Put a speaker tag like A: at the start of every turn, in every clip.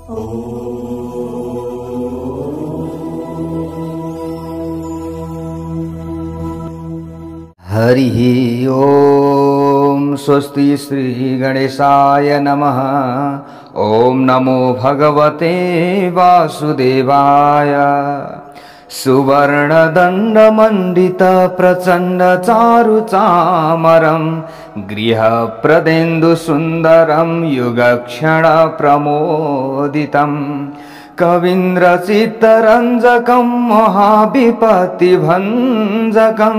A: हरिः ओम स्वस्ति श्री गणेशाय नमः। ओम नमो भगवते वासुदेवाय। सुवर्णदण्डमण्डित प्रचण्ड चारुचामरं गृहप्रदेन्दुसुन्दरं युगक्षण प्रमोदितं कवीन्द्रचित्तरञ्जकं महाविपत्तिभञ्जकं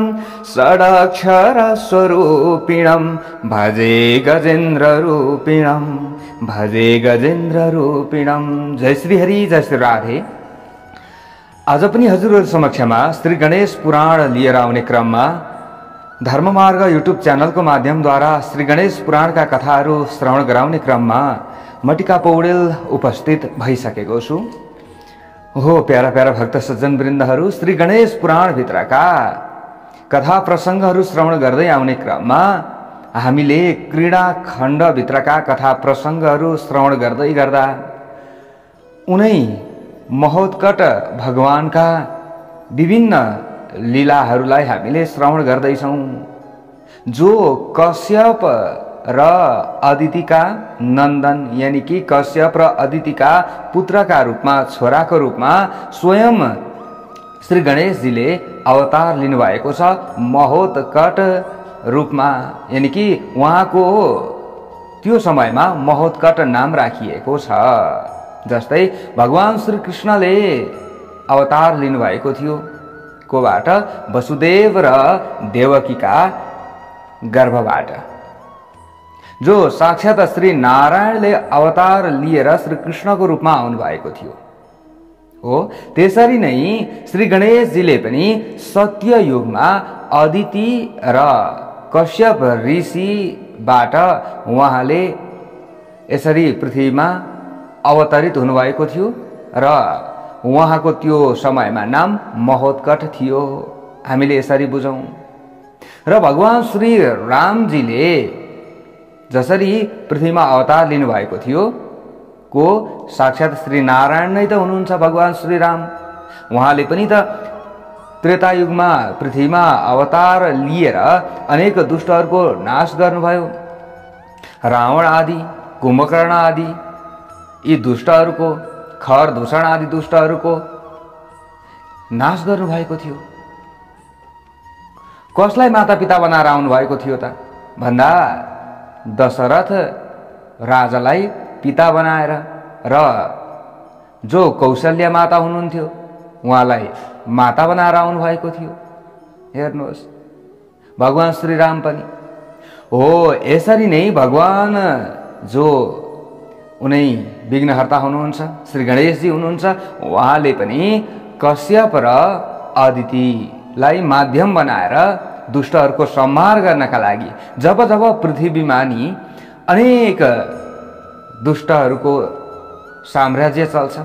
A: षडाक्षरस्वरूपिणं भजे गजेन्द्ररूपिणं भजे गजेन्द्ररूपिणं। जय श्री हरि, जय श्री राधे। आज पनि हजुरहरु समक्षमा श्री गणेश पुराण लिएर आउने क्रममा धर्ममार्ग युट्युब च्यानलको माध्यमद्वारा श्री गणेश पुराणका कथाहरू श्रवण गराउने क्रममा म टिका पौडेल उपस्थित भइसकेको छु। हो प्यारा प्यारा भक्त सज्जन वृन्दहरू, श्री गणेश पुराण भित्रका कथा प्रसंगहरू श्रवण गर्दै आउने क्रममा हामीले क्रीडा खण्ड भित्रका कथा प्रसंगहरू श्रवण गर्दै गर्दा उनै महोत्कट भगवानका विभिन्न लीलाहरूलाई हामीले श्रवण गर्दैछौं, जो कश्यप र अदितिका नन्दन यानी कि कश्यप र अदितिका पुत्रका रूपमा, छोराको रूपमा स्वयं श्री गणेशजीले अवतार लिनुभएको छ। महोत्कट रूपमा यानी कि उहाँको त्यो समयमा महोत्कट नाम राखिएको छ। जस्तै भगवान श्री कृष्णले अवतार लिनुभएको थियो कोबाट? वसुदेव र देवकीका गर्भबाट। जो साक्षात श्री नारायणले अवतार लिएर श्री कृष्णको रूपमा आउनु भएको थियो हो। त्यसरी नै श्री गणेशजीले पनि सत्य युगमा अदिति र कश्यप ऋषिबाट उहाँले यसरी पृथ्वीमा अवतरित हुनुभएको थियो र उहाँको त्यो समयमा नाम महोत्कट थियो, हामीले यसरी बुझौं। र भगवान श्री रामजीले जसरी पृथ्वीमा अवतार लिनुभएको थियो को साक्षात श्री नारायण नै त हुनुहुन्छ भगवान श्री राम। उहाँले पनि त त्रेता युगमा पृथ्वीमा अवतार लिएर अनेक दुष्टहरूको नाश गर्नुभयो। रावण आदि, कुम्भकर्ण आदि यी दुष्टहरूको, खर दूषण आदि दुष्टहरूको नाश गर्नुभएको थियो। कसलाई माता पिता बनाएर आउनु भएको थियो त भन्दा दशरथ राजालाई पिता बनाएर, र जो कौशल्या माता हुनुहुन्थ्यो उहाँलाई माता बनाएर आउनु भएको थियो। हेर्नुहोस्, भगवान श्री राम पनि हो। यसरी नै भगवान जो उनै विघ्नहर्ता हुनुहुन्छ श्री गणेशजी हुनुहुन्छ, उहाँले पनि कश्यप र अदितिलाई माध्यम बनाएर दुष्टहरूको संहार गर्नका लागि जब जब पृथ्वीमा नि अनेक दुष्टहरूको साम्राज्य चल्छ,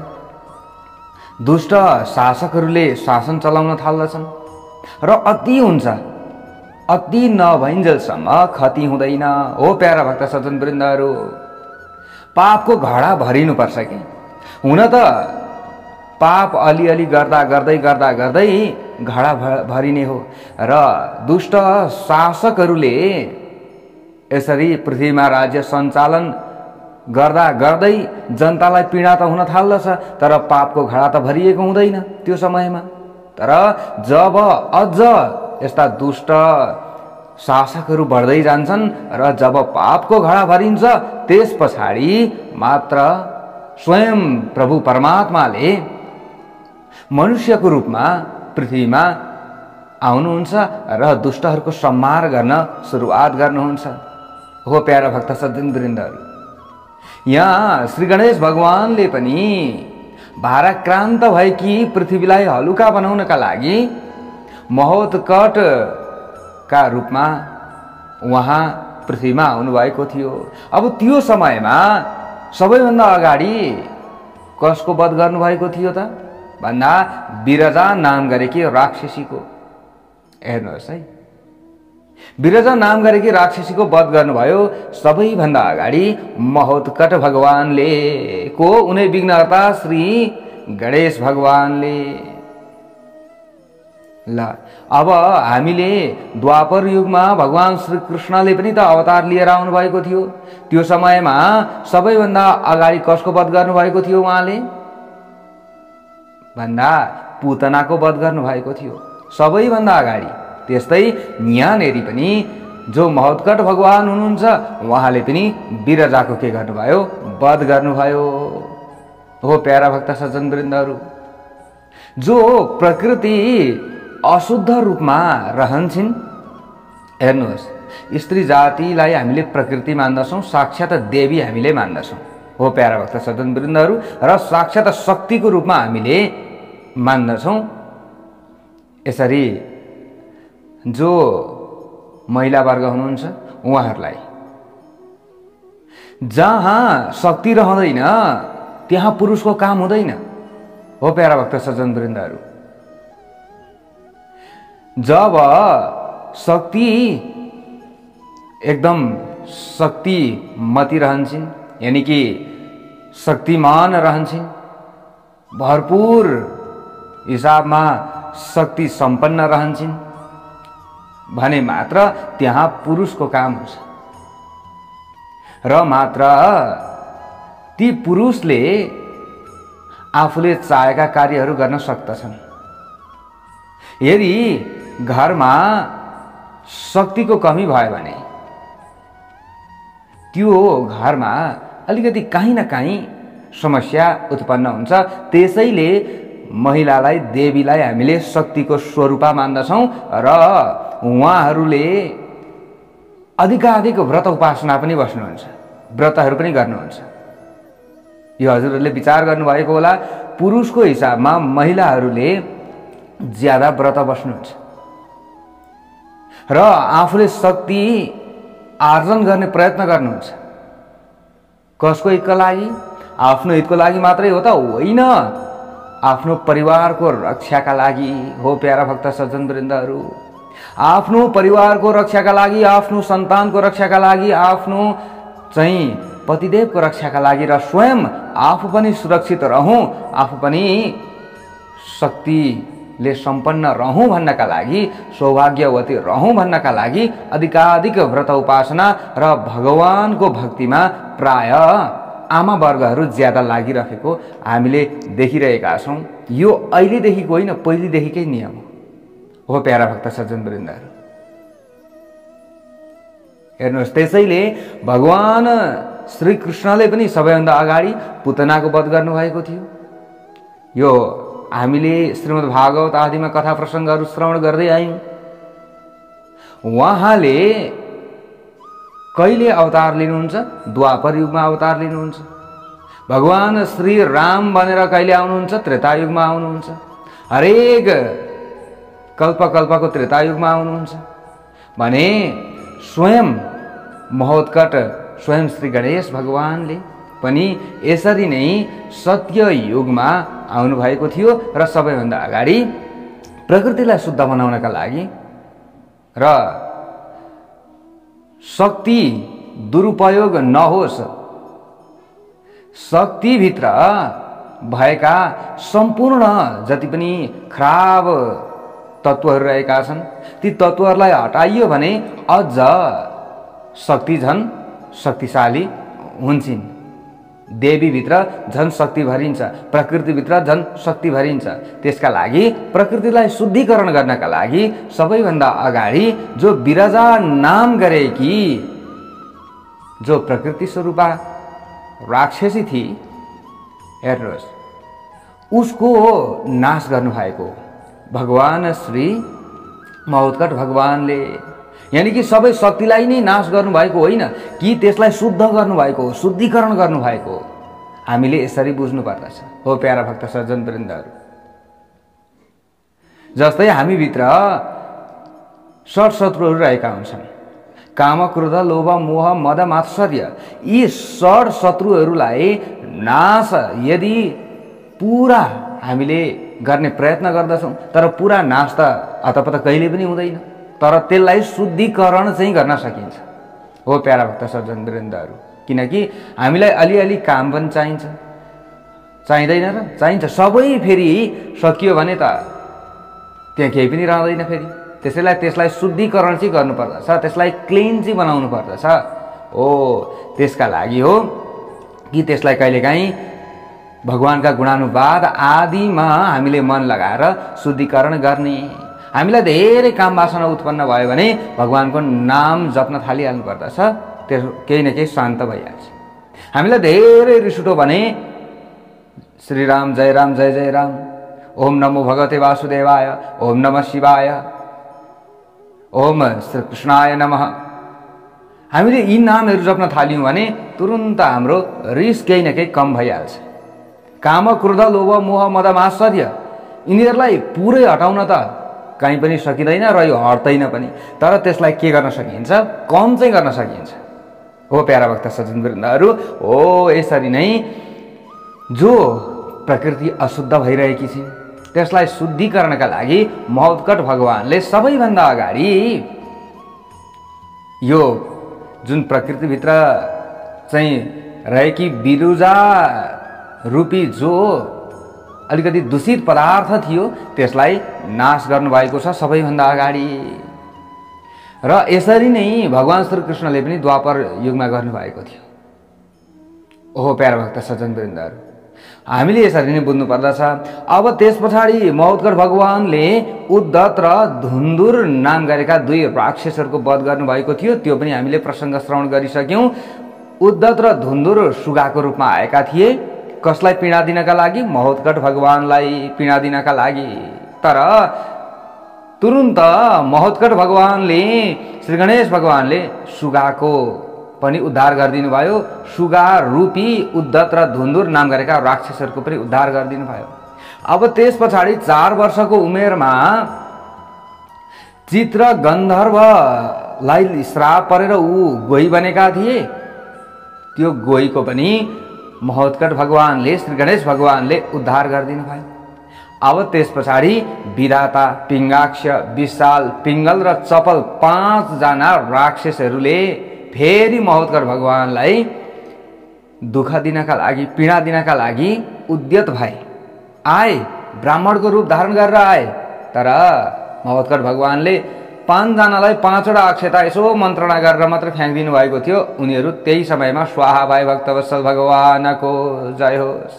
A: दुष्ट शासकहरूले शासन चलाउन थाल्दछन् र अति हुन्छ, अति नभइन्जेलसम्म खति हुँदैन। हो प्यारा भक्त सज्जन वृन्दहरू, पापको घडा भरिनु पर्छ कि हुन त पाप अलिअलि गर्दा गर्दै गर्दा गर्दै घडा भरिने हो। र दुष्ट शासकहरूले यसरी पृथ्वीमा राज्य सञ्चालन गर्दा गर्दै जनतालाई पीडा त हुन थाल्दछ, तर पापको घडा त भरिएको हुँदैन त्यो समयमा। तर जब अझ यस्ता दुष्ट शासकहरू बढ्दै जान्छन् र जब पापको घडा भरिन्छ, त्यस पछाडि मात्र स्वयं प्रभु परमात्माले मनुष्यको रूपमा पृथ्वीमा आउनुहुन्छ र दुष्टहरूको संहार गर्न सुरुवात गर्नुहुन्छ। हो प्यारा भक्त सज्जन वृन्दहरू, यहाँ श्री गणेश भगवानले पनि भाराक्रान्त भएकी पृथ्वीलाई हलुका बनाउनका लागि महोत्कट का रूपमा उहाँ पृथ्वीमा आउनु भएको थियो। अब त्यो समयमा सबैभन्दा अगाडि कसको वध गर्नु भएको थियो त भन्दा विरजा नाम गरेकी राक्षसीको। हेर्नुहोस् है, विरजा नाम गरेकी राक्षसीको वध गर्नुभयो सबैभन्दा अगाडि महोत्कट भगवानले, को उनै विघ्नहर्ता श्री गणेश भगवानले। ल अब हामीले द्वापर युगमा भगवान श्री कृष्णले पनि त अवतार लिएर आउनु भएको थियो। त्यो समयमा सबैभन्दा अगाडि कसको वध गर्नुभएको थियो उहाँले भन्दा पुतनाको वध गर्नुभएको थियो सबैभन्दा अगाडि। त्यस्तै यहाँनेरि पनि जो महोत्कट भगवान हुनुहुन्छ उहाँले पनि विरजाको के गर्नुभयो, वध गर्नुभयो। हो प्यारा भक्त सज्जन वृन्दहरू, जो प्रकृति अशुद्ध रूपमा रहन्छन्, हेर्नुहोस् स्त्री जातिलाई हामीले प्रकृति मान्दछौँ, साक्षात देवी हामीले मान्दछौँ। हो प्यारा भक्त सज्जन वृन्दहरू, र साक्षात शक्तिको रूपमा हामीले मान्दछौँ। यसरी जो महिला वर्ग हुनुहुन्छ उहाँहरूलाई जहाँ शक्ति रहँदैन त्यहाँ पुरुषको काम हुँदैन। हो प्यारा भक्त सज्जन वृन्दहरू, जब शक्ति एकदम शक्तिमती रहन्छन्, यानी कि शक्तिमान रहन्छन्, भरपूर हिसाबमा शक्ति सम्पन्न रहन्छन् भने मात्र त्यहाँ पुरुषको काम हुन्छ। र मात्र ती पुरुषले आफूले चाहेका कार्यहरू गर्न सक्दछन्। यदि घरमा शक्तिको कमी भयो भने त्यो घरमा अलिकति कहीँ न कहीँ समस्या उत्पन्न हुन्छ। त्यसैले महिलालाई, देवीलाई हामीले शक्तिको स्वरूपा मान्दछौँ र उहाँहरूले अधिकाधिक व्रत उपासना पनि बस्नुहुन्छ, व्रतहरू पनि गर्नुहुन्छ। यो हजुरहरूले विचार गर्नुभएको होला, पुरुषको हिसाबमा महिलाहरूले ज्यादा व्रत बस्नुहुन्छ र आफूले शक्ति आर्जन गर्ने प्रयत्न गर्नुहुन्छ। कसको हितको लागि? आफ्नो हितको लागि मात्रै हो त होइन, आफ्नो परिवारको रक्षाका लागि। हो प्यारा भक्त सज्जन वृन्दहरू, आफ्नो परिवारको रक्षाका लागि, आफ्नो सन्तानको रक्षाका लागि, आफ्नो चाहिँ पतिदेवको रक्षाका लागि र स्वयं आफू पनि सुरक्षित रहौँ, आफू पनि शक्तिले सम्पन्न रहौँ भन्नका लागि, सौभाग्यवती रहौँ भन्नका लागि अधिकाधिक व्रत उपासना र भगवानको भक्तिमा प्राय आमा वर्गहरू ज्यादा लागिरहेको हामीले देखिरहेका छौँ। यो अहिलेदेखिको होइन, पहिलेदेखिकै नियम हो प्यारा भक्त सज्जन वृन्दहरू। हेर्नुहोस्, त्यसैले भगवान श्री कृष्णले पनि सबैभन्दा अगाडि पुतनाको वध गर्नुभएको थियो। यो हामीले श्रीमद् भागवत आदिमा कथा प्रसङ्गहरू श्रवण गर्दै आयौँ। उहाँले कहिले अवतार लिनुहुन्छ? द्वापर युगमा अवतार लिनुहुन्छ। भगवान श्री राम बनेर कहिले आउनुहुन्छ? त्रेतायुगमा आउनुहुन्छ। हरेक कल्पकल्पको त्रेतायुगमा आउनुहुन्छ भने स्वयं महोत्कट, स्वयं श्री गणेश भगवानले पनि यसरी नै सत्य युगमा आउनुभएको थियो र सबैभन्दा अगाडि प्रकृतिलाई शुद्ध बनाउनका लागि र शक्ति दुरुपयोग नहोस्, शक्तिभित्र भएका सम्पूर्ण जति पनि खराब तत्त्वहरू रहेका छन् ती तत्त्वहरूलाई हटाइयो भने अझ शक्ति झन् शक्तिशाली हुन्छन्। देवीभित्र झन् शक्ति भरिन्छ, प्रकृतिभित्र झन् शक्ति भरिन्छ। त्यसका लागि प्रकृतिलाई शुद्धिकरण गर्नका लागि सबैभन्दा अगाडि जो विरजा नाम गरेकी जो प्रकृति स्वरूपा राक्षसी थिए, हेर्नुहोस्, उसको नाश गर्नुभएको भगवान श्री महोत्कट भगवानले। यानी कि सबै शक्तिलाई नै नाश गर्नुभएको होइन कि त्यसलाई शुद्ध गर्नुभएको, शुद्धिकरण गर्नुभएको। हामीले यसरी बुझ्नुपर्दछ। हो प्यारा भक्त सज्जन वृन्दहरू, जस्तै हामीभित्र षट शत्रुहरू रहेका हुन्छन्, काम, क्रोध, लोभ, मोह, मद, मात्सर्य। यी षट शत्रुहरूलाई नाश यदि पूरा हामीले गर्ने प्रयत्न गर्दछौँ तर पूरा नाश त हतपत कहिले पनि हुँदैन। तर त्यसलाई शुद्धिकरण चाहिँ गर्न सकिन्छ। हो प्यारा भक्त सज्जनवृन्दहरू, किनकि हामीलाई अलिअलि काम पनि चाहिन्छ, चाहिँदैन र? चाहिन्छ। सबै फेरि सकियो भने त त्यहाँ केही पनि रहँदैन फेरि। त्यसलाई शुद्धिकरण चाहिँ गर्नुपर्दछ, त्यसलाई क्लिन चाहिँ बनाउनु पर्दछ। हो त्यसका लागि हो कि त्यसलाई कहिलेकाहीँ भगवानका गुणानुवाद आदिमा हामीले मन लगाएर शुद्धिकरण गर्ने। हामीलाई धेरै काम वासना उत्पन्न भयो भने भगवानको नाम जप्न थालिहाल्नु पर्दछ, त्यो केही न केही शान्त भइहाल्छ। हामीलाई धेरै रिस उठ्यो भने श्रीराम जय राम जय जय राम, ओम नमो भगवते वासुदेवाय, ओम नमः शिवाय, ओम श्री कृष्णाय नमः, हामीले यी नामहरू जप्न थाल्यौँ भने तुरुन्त हाम्रो रिस केही न केही कम भइहाल्छ। काम क्रोध लोभ मोह मद मात्सर्य यिनीहरूलाई पुरै हटाउन त कहीँ पनि सकिँदैन र यो हट्दैन पनि, तर त्यसलाई के गर्न सकिन्छ? कम चाहिँ गर्न सकिन्छ। हो प्यारा भक्त सज्जनवृन्दहरू, हो यसरी नै जो प्रकृति अशुद्ध भइरहेकी छिन् त्यसलाई शुद्धिकरणका लागि महोत्कट भगवानले सबैभन्दा अगाडि यो जुन प्रकृतिभित्र चाहिँ रहेकी बिरुजा रूपी जो अलिकति दूषित पदार्थ थियो त्यसलाई नाश गर्नुभएको छ सबैभन्दा अगाडि। र यसरी नै भगवान श्रीकृष्णले पनि द्वापर युगमा गर्नुभएको थियो। ओहो प्यारा भक्त सज्जनवृन्दहरू, हामीले यसरी नै बुझ्नु पर्दछ। अब त्यस पछाडि महोत्कट भगवानले उद्धत र धुन्धुर नाम गरेका दुई राक्षसहरूको वध गर्नुभएको थियो, त्यो पनि हामीले प्रसङ्ग श्रवण गरिसक्यौँ। उद्धत र धुन्धुर सुगाको रूपमा आएका थिए। कसलाई पीडा दिनका लागि? महोत्कट भगवानलाई पीडा दिनका लागि। तर तुरुन्त महोत्कट भगवानले, श्री गणेश भगवानले सुगाको पनि उद्धार गरिदिनु भयो। सुगा रूपी उद्धत र धुन्धुर नाम गरेका राक्षसहरूको पनि उद्धार गरिदिनु भयो। अब त्यस पछाडि 4 वर्षको उमेरमा चित्र गन्धर्वलाई श्राप परेर ऊ गोही बनेका थिए। त्यो गोहीको पनि महोत्कट भगवानले, श्री गणेश भगवानले उद्धार गरिदिनु भयो। अब त्यस पछाडि विधाता, पिङ्गाक्ष, विशाल, पिङ्गल र चपल 5 जना राक्षसहरूले फेरि महोत्कट भगवानलाई दुःख दिनका लागि, पीडा दिनका लागि उद्यत भए, आए, ब्राह्मणको रूप धारण गरेर आए। तर महोत्कट भगवानले 5 जनालाई 5 वटा अक्षता यसो मन्त्रणा गरेर मात्र फ्याँकिदिनु भएको थियो। उनीहरू त्यही समयमा स्वाहा भए। भक्तवत्सल भगवानको जय होस्।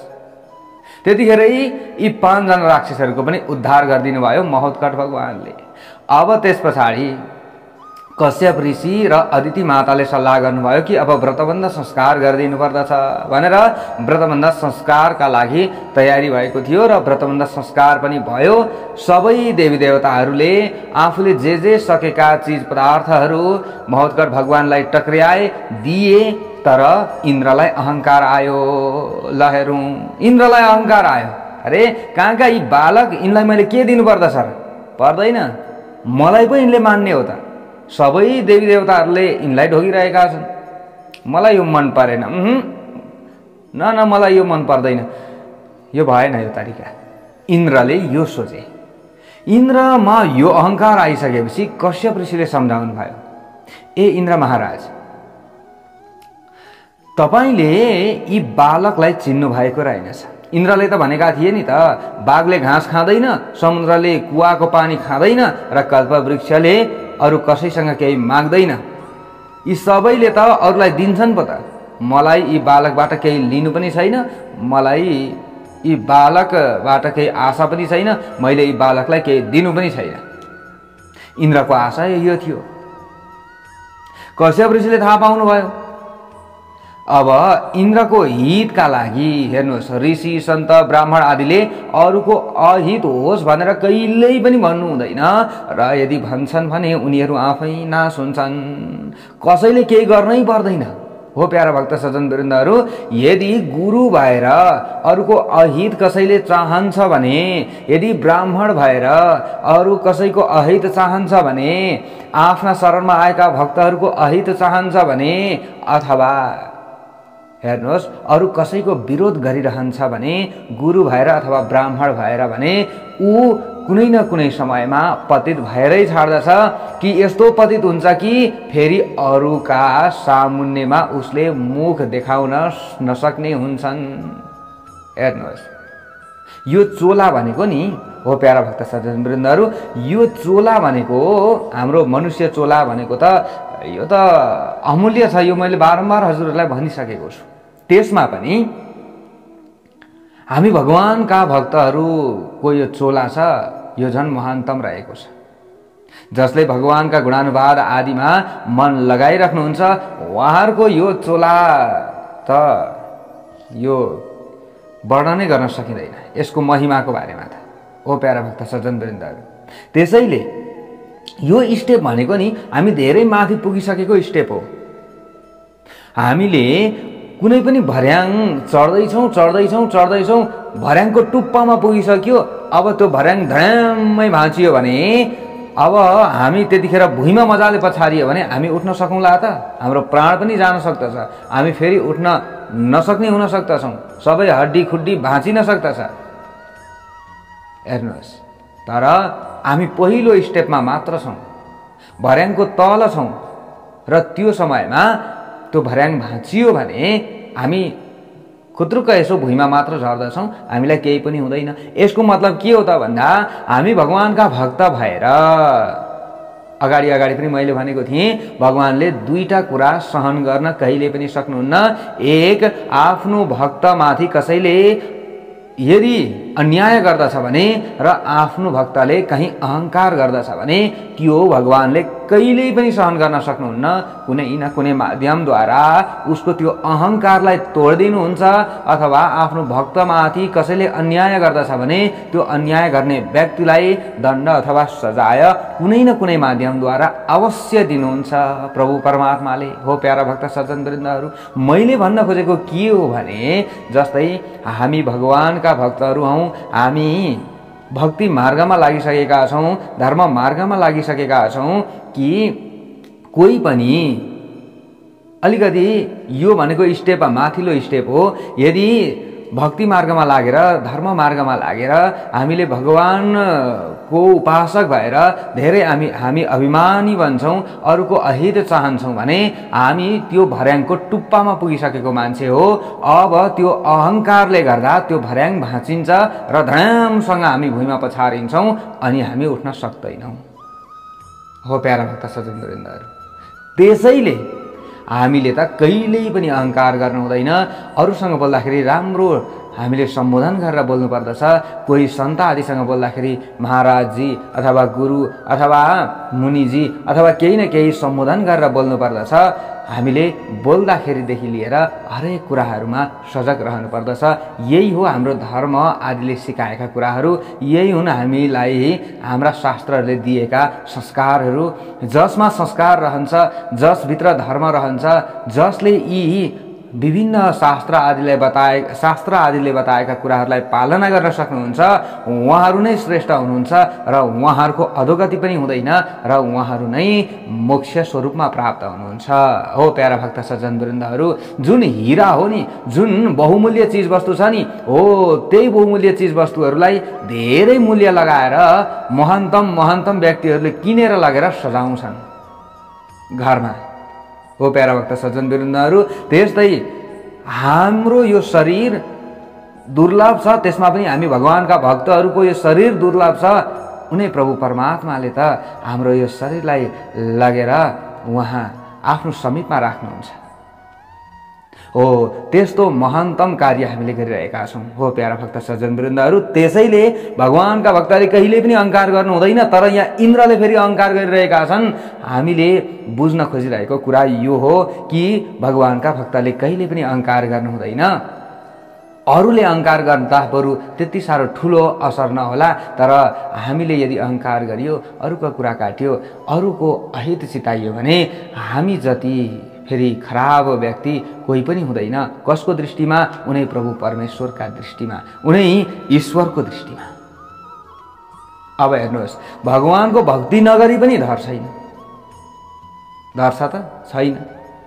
A: त्यतिखेरै यी 5 जना राक्षसहरूको पनि उद्धार गरिदिनु भयो महोत्कट भगवानले। अब त्यस पछाडि कश्यप ऋषि र अदिति माताले सल्लाह गर्नुभयो कि अब व्रतबन्ध संस्कार गरिदिनु पर्दछ भनेर व्रतबन्ध संस्कारका लागि तयारी भएको थियो र व्रतबन्ध संस्कार पनि भयो। सबै देवी देवताहरूले आफूले जे सकेका चीज पदार्थहरू महोत्कट भगवानलाई टक्र्याए, दिए। तर इन्द्रलाई अहंकार आयो। लहेरौँ, इन्द्रलाई अहंकार आयो। अरे कहाँका यी बालक, यिनलाई मैले के दिनु पर्दछ र? पर्दैन, मलाई पो यिनले मान्ने हो त। सबै देवी देवताहरूले यिनलाई ढोगिरहेका छन्, मलाई यो मन परेन। न मलाई यो मन पर्दैन, यो भएन यो तरिका। इन्द्रले यो सोचे। इन्द्रमा यो अहंकार आइसकेपछि कश्यप ऋषिले सम्झाउनु भयो, ए इन्द्र महाराज, तपाईले यी बालकलाई चिन्नु भएको रहेनछ। इन्द्रले त भनेका थिए नि त, बाघले घाँस खाँदैन, समुद्रले कुवाको पानी खाँदैन र कल्पवृक्षले अरू कसैसँग केही माग्दैन। यी सबैले त अरूलाई दिन्छन् पो त। मलाई यी बालकबाट केही लिनु पनि छैन, मलाई यी बालकबाट केही आशा पनि छैन, मैले यी बालकलाई केही दिनु पनि छैन। इन्द्रको आशा यो थियो। कश्यप ऋषिले थाहा पाउनुभयो। अब इन्द्रको हितका लागि हेर्नुहोस्, ऋषि सन्त ब्राह्मण आदिले अरूको अहित होस् भनेर कहिल्यै पनि भन्नु हुँदैन र यदि भन्छन् भने उनीहरू आफै नाश हुन्छन्। कसैले केही गर्नै पर्दैन। हो प्यारा भक्त सज्जनवृन्दहरू, यदि गुरु भएर अरूको अहित कसैले चाहन्छ भने, यदि ब्राह्मण भएर अरू कसैको अहित चाहन्छ भने, आफ्ना शरणमा आएका भक्तहरूको अहित चाहन्छ भने, अथवा हेर्नुहोस् अरू कसैको विरोध गरिरहन्छ भने, गुरु भएर अथवा ब्राह्मण भएर भने ऊ कुनै न कुनै समयमा पतित भएरै छाड्दछ कि यस्तो पतित हुन्छ कि फेरि अरूका सामुन्नेमा उसले मुख देखाउन नसक्ने हुन्छन्। हेर्नुहोस्, यो चोला भनेको नि हो प्यारा भक्त सज्जनवृन्दहरू, यो चोला भनेको हाम्रो मनुष्य चोला भनेको त यो त अमूल्य छ। यो मैले बारम्बार हजुरहरूलाई भनिसकेको छु। त्यसमा पनि हामी भगवानका भक्तहरूको यो चोला छ, यो झन् महानतम रहेको छ। जसले भगवानका गुणानुवाद आदिमा मन लगाइराख्नुहुन्छ उहाँहरूको यो चोला त यो वर्णनै गर्न सकिँदैन यसको महिमाको बारेमा त ओ प्यारा भक्त सज्जनवृन्दहरू। त्यसैले यो स्टेप भनेको नि हामी धेरै माथि पुगिसकेको स्टेप हो। हामीले कुनै पनि भर्याङ चढ्दैछौँ, भर्याङको टुप्पामा पुगिसक्यो। अब त्यो भर्याङ धड्याम्मै भाँचियो भने अब हामी त्यतिखेर भुइँमा मजाले पछारियो भने हामी उठ्न सकौँला त? हाम्रो प्राण पनि जान सक्दछ, हामी फेरि उठ्न नसक्ने हुन सक्दछौँ, सबै हड्डी खुड्डी भाँचिन सक्दछ। हेर्नुहोस्, तर हामी पहिलो स्टेपमा मात्र छौँ, भर्याङको तल छौँ र त्यो समयमा त्यो भर्याङ भाँचियो भने हामी खुत्रुक्क यसो भुइँमा मात्र झर्दछौँ, हामीलाई केही पनि हुँदैन। यसको मतलब के हो त भन्दा हामी भगवानका भक्त भएर अगाडि पनि मैले भनेको थिएँ भगवानले दुईटा कुरा सहन गर्न कहिले पनि सक्नुहुन्न। एक, आफ्नो भक्तमाथि कसैले यदि अन्याय गर्दछ भने र आफ्नो भक्तले कहीँ अहंकार गर्दछ भने त्यो भगवानले कहिल्यै पनि सहन गर्न सक्नुहुन्न। कुनै न कुनै माध्यमद्वारा उसको त्यो अहंकारलाई तोडिदिनुहुन्छ अथवा आफ्नो भक्तमाथि कसैले अन्याय गर्दछ भने त्यो अन्याय गर्ने व्यक्तिलाई दण्ड अथवा सजाय कुनै न कुनै माध्यमद्वारा अवश्य दिनुहुन्छ प्रभु परमात्माले। हो प्यारा भक्त सज्जनवृन्दहरू, मैले भन्न खोजेको के हो भने जस्तै हामी भगवानका भक्तहरू हौँ, हामी भक्ति मार्गमा लागिसकेका छौँ, धर्म मार्गमा लागिसकेका छौँ कि कोही पनि अलिकति यो भनेको स्टेप माथिल्लो स्टेप हो। यदि भक्ति मार्गमा लागेर धर्म मार्गमा लागेर हामीले भगवानको उपासक भएर धेरै हामी अभिमानी बन्छौँ, अरूको अहित चाहन्छौँ भने हामी त्यो भर्याङको टुप्पामा पुगिसकेको मान्छे हो। अब त्यो अहंकारले गर्दा त्यो भर्याङ भाँचिन्छ र धड्यामसँग हामी भुइँमा पछारिन्छौँ अनि हामी उठ्न सक्दैनौँ। हो प्यारा भक्त सज्जनवृन्दहरू, त्यसैले हामीले त कहिल्यै पनि अहंकार गर्नु हुँदैन। अरूसँग बोल्दाखेरि राम्रो हामीले सम्बोधन गरेर बोल्नु पर्दछ। कोही सन्त आदिसँग बोल्दाखेरि महाराजजी अथवा गुरु अथवा मुनिजी अथवा केही न केही सम्बोधन गरेर बोल्नु पर्दछ। हामीले बोल्दाखेरिदेखि लिएर हरेक कुराहरूमा सजग रहनु पर्दछ। यही हो हाम्रो धर्म आदिले सिकाएका कुराहरू, यही हुन् हामीलाई हाम्रा शास्त्रहरूले दिएका संस्कारहरू। जसमा संस्कार रहन्छ, जसभित्र धर्म रहन्छ, जसले यी विभिन्न शास्त्र आदिले बताएका कुराहरूलाई पालना गर्न सक्नुहुन्छ उहाँहरू नै श्रेष्ठ हुनुहुन्छ र उहाँहरूको अधोगति पनि हुँदैन र उहाँहरू नै मोक्ष स्वरूपमा प्राप्त हुनुहुन्छ। हो प्यारा भक्त सज्जनवृन्दहरू, जुन हीरा हो नि, जुन बहुमूल्य चिजवस्तु छ नि, हो त्यही बहुमूल्य चिजवस्तुहरूलाई धेरै मूल्य लगाएर महन्तम व्यक्तिहरूले किनेर लगेर सजाउँछन् घरमा। हो प्यारा भक्त सज्जनवृन्दहरू, त्यस्तै हाम्रो यो शरीर दुर्लभ छ, त्यसमा पनि हामी भगवानका भक्तहरूको यो शरीर दुर्लभ छ। उनी प्रभु परमात्माले त हाम्रो यो शरीरलाई लगेर उहाँ आफ्नो समीपमा राख्नुहुन्छ। हो त्यस्तो महन्तम कार्य हामीले गरिरहेका छौँ। हो प्यारा भक्त सज्जनवृन्दहरू, त्यसैले भगवानका भक्तले कहिले पनि अहंकार गर्नु हुँदैन। तर यहाँ इन्द्रले फेरि अहंकार गरिरहेका छन्। हामीले बुझ्न खोजिरहेको कुरा यो हो कि भगवानका भक्तले कहिले पनि अहंकार गर्नु हुँदैन। अरूले अहंकार गर्दा बरु त्यति साह्रो ठुलो असर नहोला, तर हामीले यदि अहंकार गरियो, अरूको कुरा काट्यो, अरूको अहित चिताइयो भने हामी जति फेरि खराब व्यक्ति कोही पनि हुँदैन। कसको दृष्टिमा? उनै प्रभु परमेश्वरका दृष्टिमा, उनै ईश्वरको दृष्टिमा। अब हेर्नुहोस्, भगवानको भक्ति नगरी पनि धर छैन, धर्छ त छैन।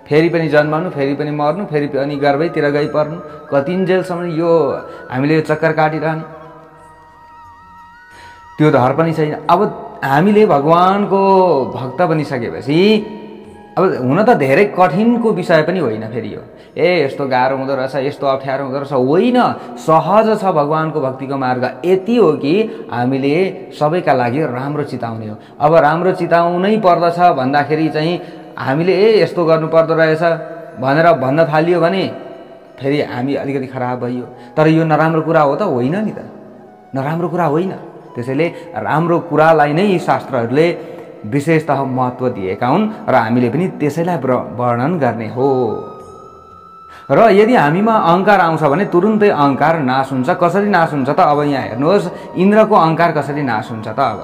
A: फेरि पनि जन्मनु, फेरि पनि मर्नु, फेरि पनि गर्भैतिर गइपर्नु, कतिन्जेलसम्म यो हामीले यो चक्कर काटिरहने। त्यो डर पनि छैन। अब हामीले भगवानको भक्त बनिसकेपछि अब हुन त धेरै कठिनको विषय पनि होइन फेरि यो, यस्तो गाह्रो हुँदो रहेछ, यस्तो अप्ठ्यारो हुँदो रहेछ होइन, सहज छ भगवानको भक्तिको मार्ग। यति हो कि हामीले सबैका लागि राम्रो चिताउने हो। अब राम्रो चिताउनै पर्दछ भन्दाखेरि चाहिँ हामीले यस्तो गर्नु पर्दो रहेछ भनेर भन्न थालियो भने फेरि हामी अलिकति खराब भइयो। तर यो नराम्रो कुरा हो त होइन नि त, नराम्रो कुरा होइन। त्यसैले राम्रो कुरालाई नै शास्त्रहरूले विशेषतः महत्त्व दिएका हुन् र हामीले पनि त्यसैलाई वर्णन गर्ने हो। र यदि हामीमा अहङ्कार आउँछ भने तुरुन्तै अहङ्कार नाश हुन्छ। कसरी नाश हुन्छ त? अब यहाँ हेर्नुहोस्, इन्द्रको अहङ्कार कसरी नाश हुन्छ त? अब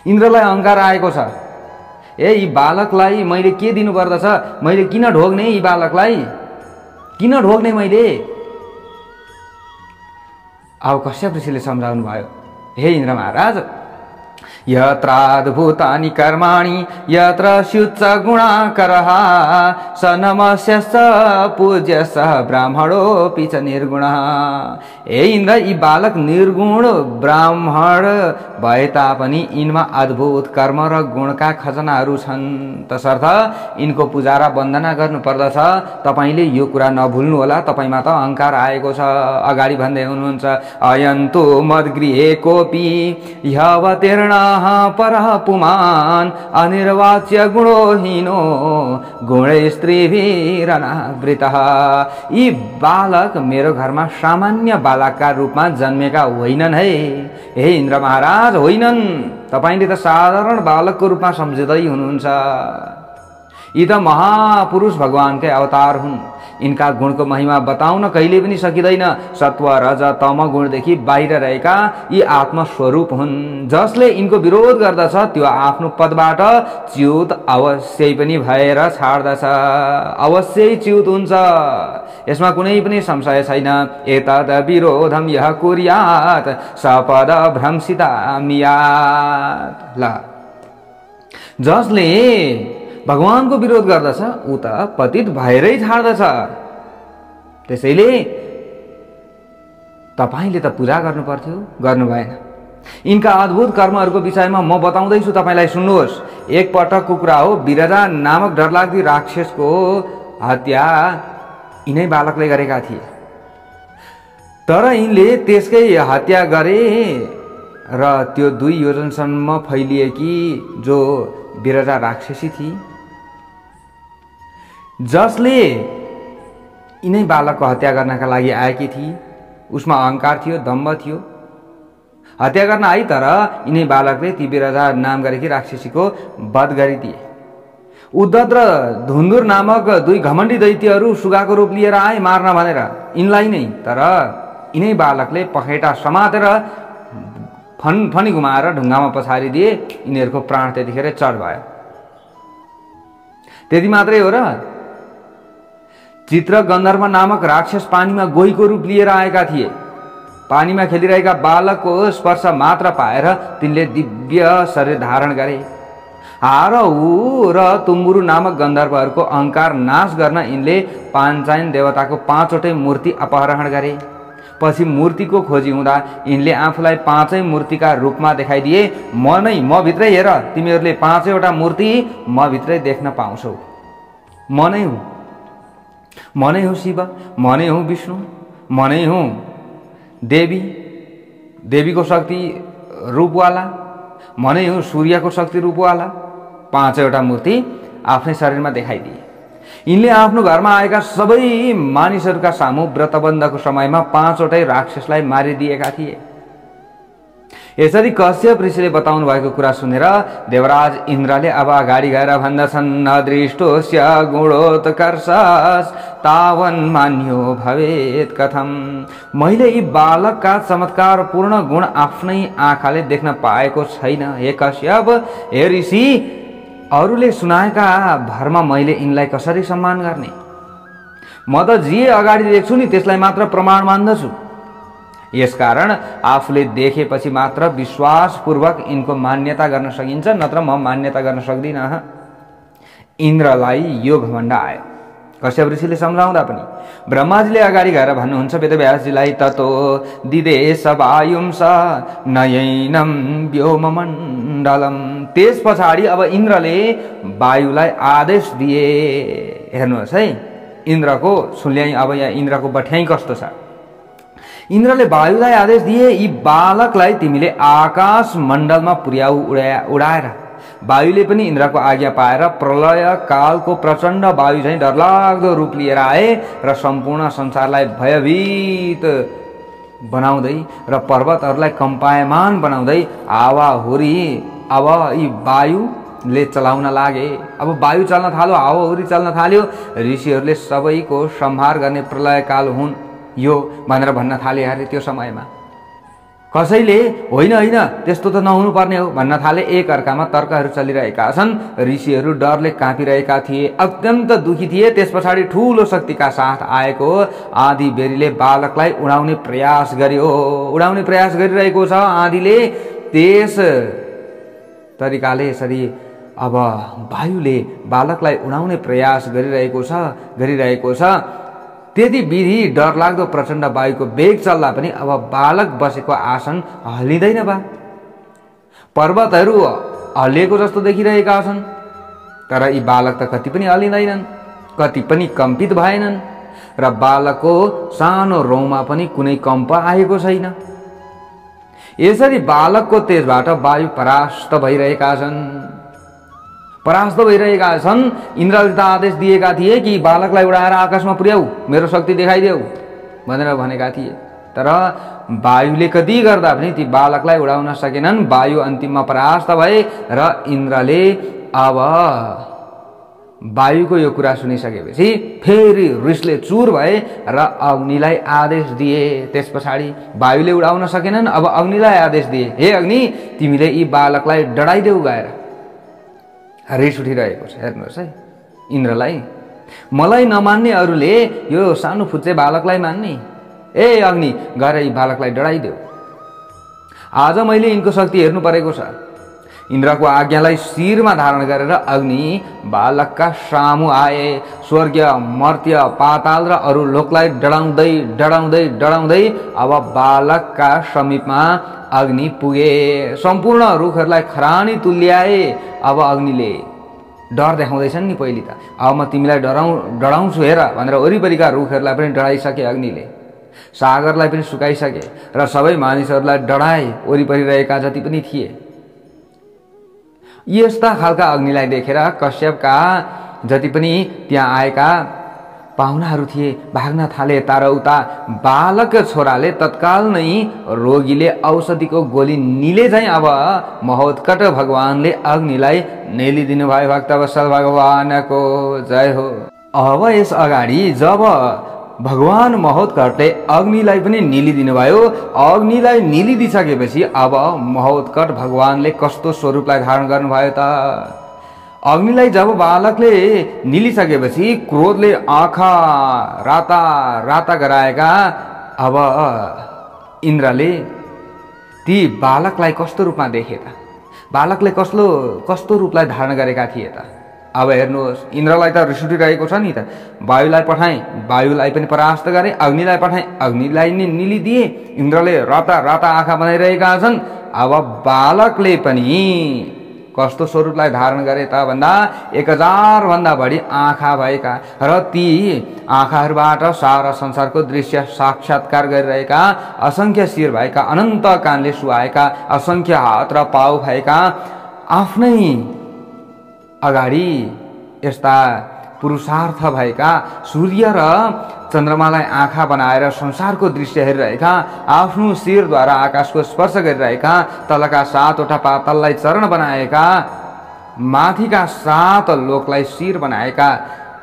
A: इन्द्रलाई अहङ्कार आएको छ, यी बालकलाई मैले के दिनु पर्दछ, मैले किन ढोग्ने, यी बालकलाई किन ढोग्ने मैले? अब कश्यप ऋषिले सम्झाउनु भयो, हे इन्द्र महाराज, यत्राद्भुतानि कर्माणि यत्र शुच्च गुणाकरः स नमस्यश्च पूज्यश्च ब्राह्मणोऽपि च निर्गुणः। हे इन्द्र, यी बालक निर्गुण ब्राह्मण भए तापनि यिनमा अद्भुत कर्म र गुणका खजनाहरू छन्। तसर्थ यिनको पूजा र वन्दना गर्नु पर्दछ। तपाईले यो कुरा नभुल्नु होला। तपाईमा त अहङ्कार आएको छ। अगाडि भन्दै हुनुहुन्छ, अयन्तु मद्गृहे कोऽपि ह्यवतीर्णः परः पुमान् अनिर्वाच्य गुणोहीनो गुणैस्त्रीभिरनावृतः। यी बालक मेरो घरमा सामान्य बालकका रूपमा जन्मेका होइनन् है। हे इन्द्र महाराज, होइनन्। तपाईले त साधारण बालकको रूपमा सम्झिँदै हुनुहुन्छ। यी त महापुरुष भगवानकै अवतार हुन्। इनका गुणको महिमा बताउन कहिले पनि सकिँदैन। सत्व रज तम गुणदेखि बाहिर रहेका यी आत्मस्वरूप हुन्। जसले यिनको विरोध गर्दछ त्यो आफ्नो पदबाट च्युत अवश्यै पनि भएर छाड्दछ, अवश्यै च्युत हुन्छ। यसमा कुनै पनि संशय छैन। एतद विरोधम यः कुर्यात् सपद भ्रंसितामियात्। ल, जसले भगवानको विरोध गर्दछ ऊ त पतित भएरै छाड्दछ। त्यसैले तपाईले त पूजा गर्नु पर्थ्यो, गर्नु भएन। यिनका अद्भुत कर्महरूको विषयमा म बताउँदैछु, तपाईलाई सुन्नुहोस्। एक पटकको कुरा हो, विरजा नामक डरलाग्दी राक्षसको हत्या यिनै बालकले गरेका थिए। तर यिनले त्यसकै हत्या गरे र त्यो 2 योजनसम्म फैलिएकी जो विरजा राक्षसी थिए, जसले यिनै बालकको हत्या गर्नका लागि आएकी थिए, उसमा अहङ्कार थियो, दम्भ थियो। हत्या गर्न आई, तर यिनै बालकले ती विरजा नाम गरेकी राक्षसीको वध गरिदिए। उद्धत र धुन्दुर नामक 2 घमण्डी दैत्यहरू सुगाको रूप लिएर आए मार्न भनेर यिनलाई नै। तर यिनै बालकले पखेटा समातेर फनी घुमाएर ढुङ्गामा पछारिदिए। यिनीहरूको प्राण त्यतिखेर चढ भयो। त्यति मात्रै हो र? चित्र गन्धर्व नामक राक्षस पानीमा गोहीको रूप लिएर आएका थिए। पानीमा खेलिरहेका बालकको स्पर्श मात्र पाएर तिनले दिव्य शरीर धारण गरे। हारऊ र तुम्बुरु नामक गन्धर्वहरूको अहङ्कार नाश गर्न यिनले पाञ्चायन देवताको 5वटै मूर्ति अपहरण गरे। पछि मूर्तिको खोजी हुँदा यिनले आफूलाई 5 मूर्तिका रूपमा देखाइदिए। म भित्रै हेर, तिमीहरूले 5वटा मूर्ति म भित्रै देख्न पाउँछौ। म नै हुँ, म नै हुँ शिव, म नै हुँ विष्णु, म नै हुँ देवी, देवीको शक्ति रूपवाला, म नै हुँ सूर्यको शक्ति रूपवाला। 5वटा मूर्ति आफ्नै शरीरमा देखाइदिए। यिनले आफ्नो घरमा आएका सबै मानिसहरूका सामु व्रतबन्धको समयमा 5वटै राक्षसलाई मारिदिएका थिए। यसरी कश्यप ऋषिले बताउनु भएको कुरा सुनेर देवराज इन्द्रले अब अगाडि गएर भन्दछन्, नदृष्टोस्य गुणोत्कर्षस् तावन् मान्यो भवेत् कथम्। मैले यी बालकका चमत्कारपूर्ण गुण आफ्नै आँखाले देख्न पाएको छैन। हे कश्यप, हे ऋषि, अरूले सुनाएका भरमा मैले यिनलाई कसरी सम्मान गर्ने? म त जे अगाडि देख्छु नि त्यसलाई मात्र प्रमाण मान्दछु। यसकारण आफूले देखेपछि मात्र विश्वासपूर्वक यिनको मान्यता गर्न सकिन्छ, नत्र म मान्यता गर्न सक्दिनँ। इन्द्रलाई यो घमण्ड आयो। कश्यप ऋषिले सम्झाउँदा पनि ब्रह्माजीले अगाडि गएर भन्नुहुन्छ वेदव्यासजीलाई, ततो दिदेश वायुंस नयैनम व्योममण्डलम। त्यस पछाडि अब इन्द्रले वायुलाई आदेश दिए। हेर्नुहोस् है, इन्द्रको सुल्याई, अब यहाँ इन्द्रको बठ्याइ कस्तो छ। इन्द्रले वायुलाई आदेश दिए, यी बालकलाई तिमीले आकाश मण्डलमा पुर्याऊ उडाएर। वायुले पनि इन्द्रको आज्ञा पाएर प्रलय कालको प्रचण्ड वायु चाहिँ डरलाग्दो रूप लिएर आए र सम्पूर्ण संसारलाई भयभीत बनाउँदै र पर्वतहरूलाई कम्पायमान बनाउँदै हावाहुरी अब यी वायुले चलाउन लागे। अब वायु चल्न थाल्यो, हावाहुरी चल्न थाल्यो। ऋषिहरूले सबैको संहार गर्ने प्रलय काल हुन् यो भनेर भन्न थाले। अरे त्यो समयमा कसैले होइन होइन त्यस्तो त नहुनु पर्ने हो भन्न थाले। एक अर्कामा तर्कहरू चलिरहेका छन्। ऋषिहरू डरले काँपिरहेका थिए, अत्यन्त दुखी थिए। त्यस पछाडि ठूलो शक्तिका साथ आएको आँधी बेरीले बालकलाई उडाउने प्रयास गर्यो। उडाउने प्रयास गरिरहेको छ आँधीले। त्यस तरिकाले यसरी अब वायुले बालकलाई उडाउने प्रयास गरिरहेको छ। त्यति विधि डरलाग्दो प्रचण्ड वायुको वेग चल्दा पनि अब बालक बसेको आसन हल्लिँदैन बा। पर्वतहरू हल्लिएको जस्तो देखिरहेका छन्, तर यी बालक त कति पनि हल्लिँदैनन्, कति पनि कम्पित भएनन् र बालकको सानो रौँमा पनि कुनै कम्प आएको छैन। यसरी बालकको तेजबाट वायु परास्त भइरहेका छन्। इन्द्रले त आदेश दिएका थिए कि बालकलाई उडाएर आकाशमा पुर्याऊ, मेरो शक्ति देखाइदेऊ भनेर भनेका थिए। तर वायुले कति गर्दा पनि ती बालकलाई उडाउन सकेनन्। वायु अन्तिममा परास्त भए र इन्द्रले अब वायुको यो कुरा सुनिसकेपछि फेरि रिसले चुर भए र अग्निलाई आदेश दिए। त्यस पछाडि वायुले उडाउन सकेनन्, अब अग्निलाई आदेश दिए, हे अग्नि तिमीले यी बालकलाई डढाइदेऊ गएर। रिस उठिरहेको छ हेर्नुहोस् है इन्द्रलाई। मलाई नमान्ने अरूले यो सानो फुच्चे बालकलाई मान्ने। ए अग्नि गएर यी बालकलाई डढाइदेऊ। आज मैले यिनको शक्ति हेर्नु परेको छ। इन्द्रको आज्ञालाई शिरमा धारण गरेर अग्नि बालकका सामु आए। स्वर्गीय मर्त्य पाताल र अरू लोकलाई डढाउँदै डढाउँदै डढाउँदै अब बालकका समीपमा अग्नि पुगे। सम्पूर्ण रुखहरूलाई खरानी तुल्याए। अब अग्निले डर देखाउँदैछन् नि पहिले त, अब म तिमीलाई डढाउँछु हेर भनेर वरिपरिका रुखहरूलाई पनि डढाइसके अग्निले। सागरलाई पनि सुकाइसके र सबै मानिसहरूलाई डढाए, वरिपरि रहेका जति पनि थिए। यस्ता खालका अग्निलाई देखेर कश्यपका जति पनि त्यहाँ आएका पाहुनाहरू थिए भाग्न थाले तारउता। बालक छोराले तत्काल नै रोगीले औषधिको गोली निले चाहिँ अब महोत्कट भगवानले अग्निलाई नेलिदिनु भयो। भक्तवत्सल भगवानको जय हो। अब यस अगाडि जब भगवान महोत्कटले अग्निलाई पनि निलिदिनु भयो, अग्निलाई निलिदिसकेपछि अब महोत्कट भगवानले कस्तो स्वरूपलाई धारण गर्नुभयो त। अग्निलाई जब बालकले निलिसकेपछि क्रोधले आँखा राता राता गराएका अब इन्द्रले ती बालकलाई कस्तो रूपमा देखे त, बालकले कस्तो रूपलाई धारण गरेका थिए त। अब हेर्नुहोस् इन्द्रलाई त रिस उठिरहेको छ नि त। वायुलाई पठाएँ, वायुलाई पनि परास्त गरे। अग्निलाई पठाएँ, अग्निलाई नि निलिदिए। इन्द्रले राता राता आँखा बनाइरहेका छन्। अब बालकले पनि कस्तो स्वरूपलाई धारण गरे त भन्दा 1000 भन्दा बढी आँखा भएका र ती आँखाहरूबाट सारा संसारको दृश्य साक्षात्कार गरिरहेका, असंख्य शिर भएका, अनन्त कानले सुहाएका, असंख्य हात र पाउ भएका, आफ्नै अगाडि यस्ता पुरुषार्थ भएका सूर्य र चन्द्रमालाई आँखा बनाएर संसारको दृश्य हेरिरहेका, आफ्नो शिरद्वारा आकाशको स्पर्श गरिरहेका, तलका 7वटा पातललाई चरण बनाएका, माथिका 7 लोकलाई शिर बनाएका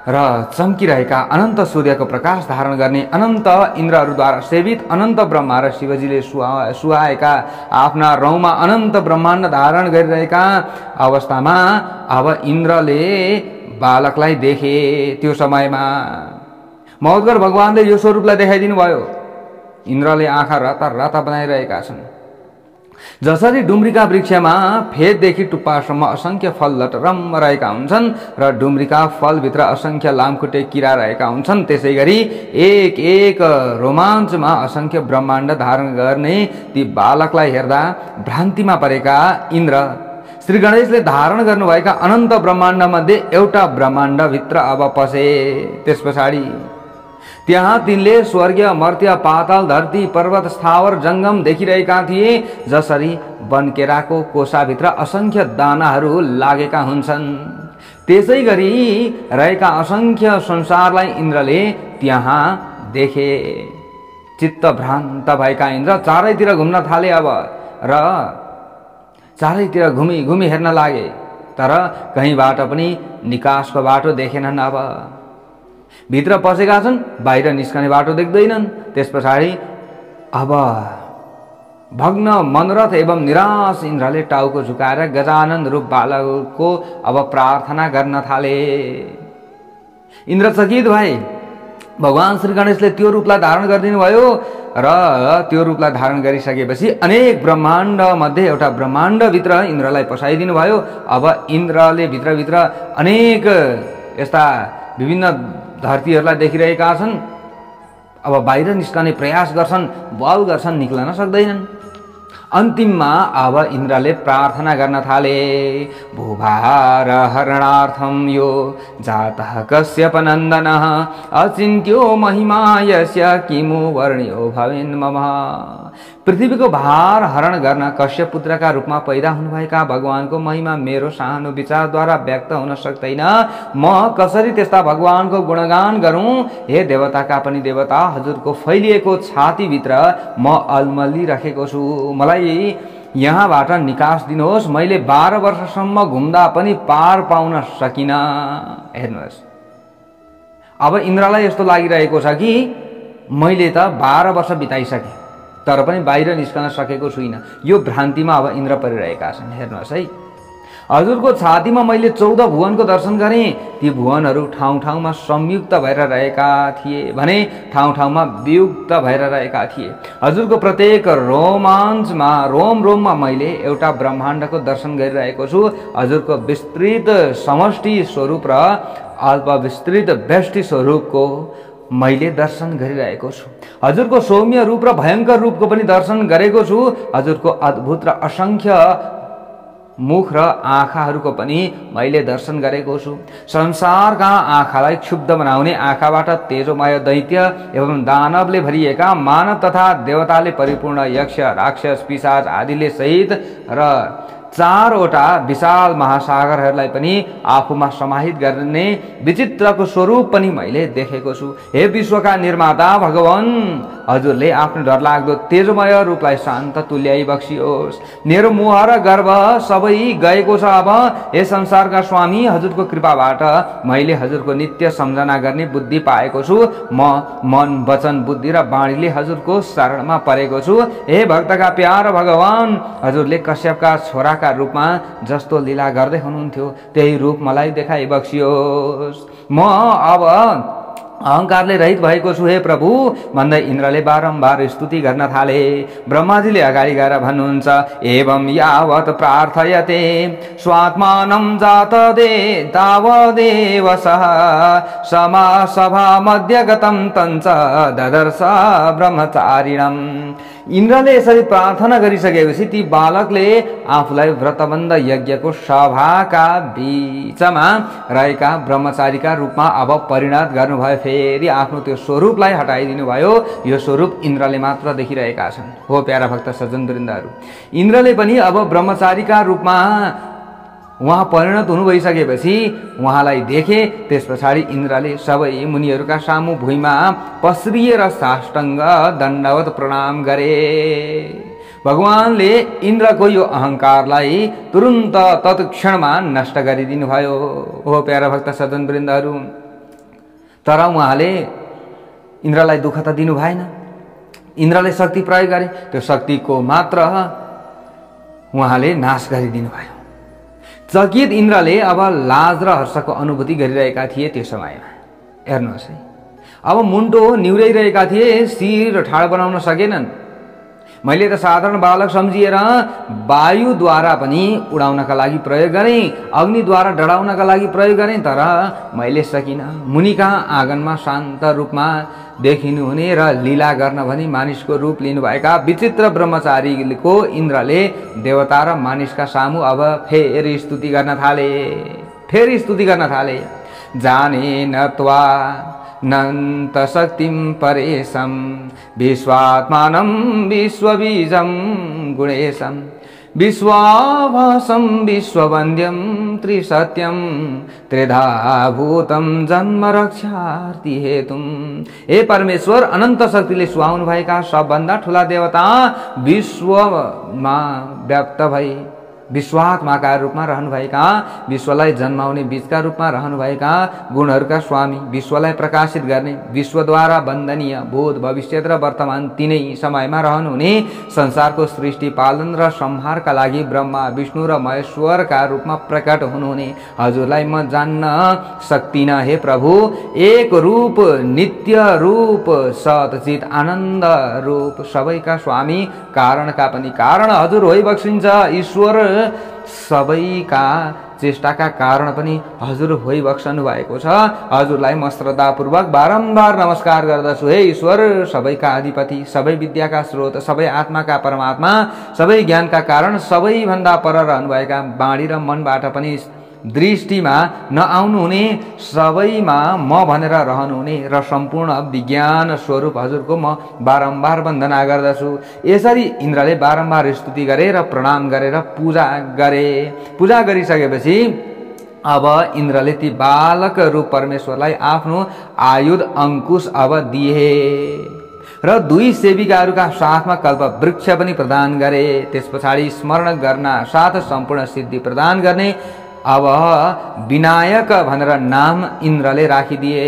A: र चम्किरहेका, अनन्त सूर्यको प्रकाश धारण गर्ने अनन्त इन्द्रहरूद्वारा सेवित अनन्त ब्रह्मा र शिवजीले सुहाएका, आफ्ना रौँमा अनन्त ब्रह्माण्ड धारण गरिरहेका अवस्थामा अब इन्द्रले बालकलाई देखे। त्यो समयमा महोत्कट भगवानले यो स्वरूपलाई देखाइदिनु भयो। इन्द्रले आँखा राता राता बनाइरहेका छन्। जसरी डुम्रीका वृक्षमा फेददेखि टुप्पासम्म असंख्य फल लटरम्म रहेका हुन्छन् र डुम्रीका फलभित्र असंख्य लामखुट्टे किरा रहेका हुन्छन्, त्यसै गरी एक एक रोमाञ्चमा असंख्य ब्रह्माण्ड धारण गर्ने ती बालकलाई हेर्दा भ्रान्तिमा परेका इन्द्र श्री गणेशले धारण गर्नुभएका अनन्त ब्रह्माण्ड मध्ये एउटा ब्रह्माण्ड भित्र अब पसे। त्यस पछाडि त्यहाँ तिनले स्वर्गीय मर्त्य पाताल धरती पर्वत स्थावर जंगम देखिरहेका थिए, जसरी वनकेराको कोसाभित्र असंख्य दानाहरू लागेका हुन्छन्। त्यसै गरी रहेका असंख्य संसारलाई इन्द्रले त्यहाँ देखे। चित्त भ्रान्त भएका इन्द्र चारैतिर घुम्न थाले अब र चारैतिर घुमी घुमी हेर्न लागे, तर कहीँबाट पनि निकासको बाटो देखेनन्। अब भित्र पसेका छन्, बाहिर निस्कने बाटो देख्दैनन्। त्यस पछाडि अब भग्न मनरथ एवं निराश इन्द्रले टाउको झुकाएर गजानन रूप बालकको अब प्रार्थना गर्न थाले। इन्द्र चकित भए। भगवान श्री गणेशले त्यो रूपलाई धारण गरिदिनु भयो र त्यो रूपलाई धारण गरिसकेपछि अनेक ब्रह्माण्ड मध्ये एउटा ब्रह्माण्ड भित्र इन्द्रलाई पसाइदिनु भयो। अब इन्द्रले भित्रभित्र अनेक यस्ता विभिन्न धरतीहरूलाई देखिरहेका छन्। अब बाहिर निस्कने प्रयास गर्छन्, बल गर्छन्, निक्लन सक्दैनन्। अन्तिममा अब इन्द्रले प्रार्थना गर्न थाले। भूभार हरणार्थम यो जातः कश्यप नन्दनः अचिन्त्यो महिमा यस्य किमु वर्ण्यो भवेन् मम। पृथ्वीको भार हरण गर्न कश्यप पुत्रका रूपमा पैदा हुनुभएका भगवानको महिमा मेरो सानो विचारद्वारा व्यक्त हुन सक्दैन। म कसरी त्यस्ता भगवानको गुणगान गरौं? हे देवताका पनि देवता, हजुरको फैलिएको छातीभित्र म अल्मलिरहेको छु। मलाई यहाँबाट निकास दिनुहोस्। मैले 12 वर्षसम्म घुम्दा पनि पार पाउन सकिन। हेर्नुहोस्, अब इन्द्रलाई यस्तो लागिरहेको छ कि मैले त 12 वर्ष बिताइसकेँ, तर पनि बाहिर निस्कन सकेको छुइनँ। यो भ्रान्तिमा अब इन्द्र परिरहेका छन्। हेर्नुहोस् है, हजुरको छातीमा मैले 14 भुवनको दर्शन गरेँ। ती भुवनहरू ठाउँ ठाउँमा संयुक्त भएर रहेका थिए भने ठाउँ ठाउँमा वियुक्त भएर रहेका थिए। हजुरको प्रत्येक रोमाञ्चमा रोम रोममा मैले एउटा ब्रह्माण्डको दर्शन गरिरहेको छु। हजुरको विस्तृत समष्टि स्वरूप र अल्प विस्तृत व्यष्टि स्वरूपको मैले दर्शन गरिरहेको छु। हजुरको सौम्य रूप र भयंकर रूपको पनि दर्शन गरेको छु। हजुरको अद्भुत र असंख्य मुख र आँखाहरूको पनि मैले दर्शन गरेको छु। संसारका आँखालाई क्षुब्ध बनाउने, आँखाबाट तेजोमय दैत्य एवं दानवले भरिएका, मानव तथा देवताले परिपूर्ण यक्ष राक्षस पिशाच आदिले सहित र 4वटा विशाल महासागरहरूलाई पनि आफूमा समाहित गर्ने विचित्रको स्वरूप पनि मैले देखेको छु। हे विश्वका निर्माता भगवान, हजुरले आफ्नो डरलाग्दो तेजमय रूपलाई शान्त तुल्याई बक्सियोस्। मेरो मोह र गर्व सबै गएको छ। अब हे संसारका स्वामी, हजुरको कृपाबाट मैले हजुरको नित्य सम्झना गर्ने बुद्धि पाएको छु। म मन वचन बुद्धि र वाणीले हजुरको शरणमा परेको छु। हे भक्तका प्यार भगवान, हजुरले कश्यपका छोराका रूपमा जस्तो लीला गर्दै हुनुहुन्थ्यो त्यही रूप मलाई देखाइ बक्सियोस्। म अब अहंकारले रहित भएको छु हे प्रभु भन्दै इन्द्रले बारम्बार स्तुति गर्न थाले। ब्रह्माजीले अगाडि गएर भन्नुहुन्छ, एवं यावत् प्रार्थयते स्वात्मानं जातदे तावदेव सः समा सभा मध्य गतं तञ्च ददर्श ब्रह्मचारिणम्। इन्द्रले यसरी प्रार्थना गरिसकेपछि ती बालकले आफूलाई व्रतबन्ध यज्ञको सभाका बीचमा रहेका ब्रह्मचारीका रूपमा अब परिणत गर्नुभयो। फेरि आफ्नो त्यो स्वरूपलाई हटाइदिनु भयो। यो स्वरूप इन्द्रले मात्र देखिरहेका छन्। हो प्यारा भक्त सज्जन वृन्दहरू, इन्द्रले पनि अब ब्रह्मचारीका रूपमा उहाँ परिणत हुनु भइसकेपछि उहाँलाई देखे। त्यस पछाडि इन्द्रले सबै मुनिहरूका सामु भुइँमा पस्रिएर साष्टाङ्ग दण्डवत प्रणाम गरे। भगवानले इन्द्रको यो अहंकारलाई तुरुन्त तत्क्षणमा नष्ट गरिदिनु भयो। हो प्यारा भक्त सज्जन वृन्दहरू, तर उहाँले इन्द्रलाई दुःख त दिनु भएन। इन्द्रले शक्ति प्रयोग गरे, त्यो शक्तिको मात्र उहाँले नाश गरिदिनु भयो। चकित इन्द्रले अब लाज र हर्षको अनुभूति गरिरहेका थिए। त्यो समयमा हेर्नुहोस् है, अब मुन्टो निहुराइरहेका थिए, शिर ठाड बनाउन सकेनन्। मैले त साधारण बालक सम्झिएर वायुद्वारा पनि उडाउनका लागि प्रयोग गरेँ, अग्निद्वारा डढाउनका लागि प्रयोग गरेँ, तर मैले सकिनँ। मुनिका आँगनमा शान्त रूपमा देखिनुहुने र लीला गर्न भनी मानिसको रूप लिनुभएका विचित्र ब्रह्मचारीको इन्द्रले देवता र मानिसका सामु अब फेरि स्तुति गर्न थाले। जाने नत्वा नन्त शक्तिं परेशं विश्वात्मानं विश्वबीजं गुणेशं विश्वाभासं विश्ववन्द्यं त्रिसत्यं त्रिधाभूतं जन्म रक्षार्थी हेतुं। हे परमेश्वर, अनन्त शक्तिले सुहाउनु भएका सबभन्दा ठुला देवता, विश्वमा व्याप्त भई विश्वात्माका रूपमा रहनुभएका, विश्वलाई जन्माउने बीजका रूपमा रहनुभएका, गुणहरूका स्वामी, विश्वलाई प्रकाशित गर्ने, विश्वद्वारा वन्दनीय भूत भविष्यत र वर्तमान तीनै समयमा रहनुहुने, संसारको सृष्टि पालन र संहारका लागि ब्रह्मा विष्णु र महेश्वरका रूपमा प्रकट हुनुहुने हजुरलाई म जान्न सक्दिनँ। हे प्रभु, एक रूप, नित्य रूप, सतचित आनन्द रूप, सबैका स्वामी, कारणका पनि कारण हजुर होइबक्सिन्छ। ईश्वर सबैका चेष्टाका कारण पनि हजुर होइबक्सनु भएको छ। हजुरलाई म श्रद्धापूर्वक बारम्बार नमस्कार गर्दछु। हे ईश्वर, सबैका अधिपति, सबै विद्याका स्रोत, सबै आत्माका परमात्मा, सबै ज्ञानका कारण, सबैभन्दा पर रहनुभएका, वाणी र मनबाट पनि दृष्टिमा नआउनुहुने, सबैमा म भनेर रहनुहुने र सम्पूर्ण विज्ञान स्वरूप हजुरको म बारम्बार वन्दना गर्दछु। यसरी इन्द्रले बारम्बार स्तुति गरे र प्रणाम गरेर पूजा गरे। पूजा गरिसकेपछि अब इन्द्रले ती बालक रूप परमेश्वरलाई आफ्नो आयुध अंकुश अब दिए र दुई सेविकाहरूका साथमा कल्प वृक्ष पनि प्रदान गरे। त्यस पछाडि स्मरण गर्न साथ सम्पूर्ण सिद्धि प्रदान गर्ने अब विनायक भनेर नाम इन्द्रले राखिदिए।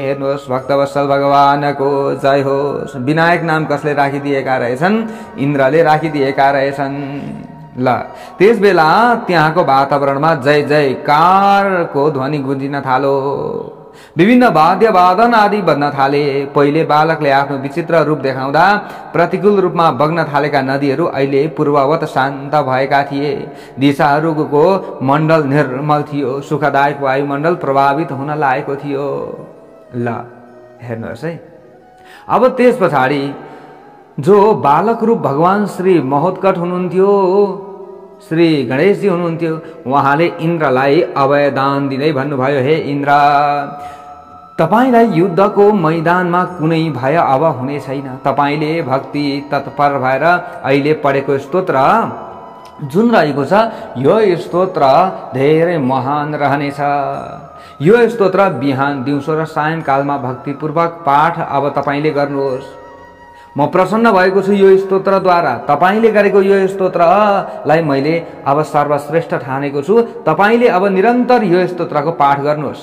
A: हेर्नुहोस्, भक्तवत्सल भगवानको जय होस्। विनायक नाम कसले राखिदिएका रहेछन्? इन्द्रले राखिदिएका रहेछन्। ल त्यस बेला त्यहाँको वातावरणमा जय जयकारको ध्वनि गुन्जिन थालो। विभिन्न वाद्य वादन आदि बज्न थाले। पहिले बालकले आफ्नो विचित्र रूप देखाउँदा प्रतिकूल रूपमा बग्न थालेका नदीहरू अहिले पूर्ववत शान्त भएका थिए। दिशाहरूको मण्डल निर्मल थियो। सुखदायक वायुमण्डल प्रभावित हुन लागेको थियो। ल हेर्नुहोस् है, अब त्यस पछाडि जो बालक रूप भगवान श्री महोत्कट हुनुहुन्थ्यो, श्री गणेशजी हुनुहुन्थ्यो, उहाँले इन्द्रलाई अभयदान दिँदै भन्नुभयो, हे इन्द्र, तपाईलाई युद्धको मैदानमा कुनै भय अब हुने छैन। तपाईले भक्ति तत्पर भएर अहिले पढेको स्तोत्र जुन रहेको छ, यो स्तोत्र धेरै महान रहनेछ। यो स्तोत्र बिहान, दिउँसो र सायंकालमा भक्तिपूर्वक पाठ अब तपाईले गर्नुहोस्। म प्रसन्न भएको छु यो स्तोत्रद्वारा। तपाईले गरेको यो स्तोत्रलाई मैले अब सर्वश्रेष्ठ ठानेको छु। तपाईले अब निरन्तर यो स्तोत्रको पाठ गर्नुहोस्।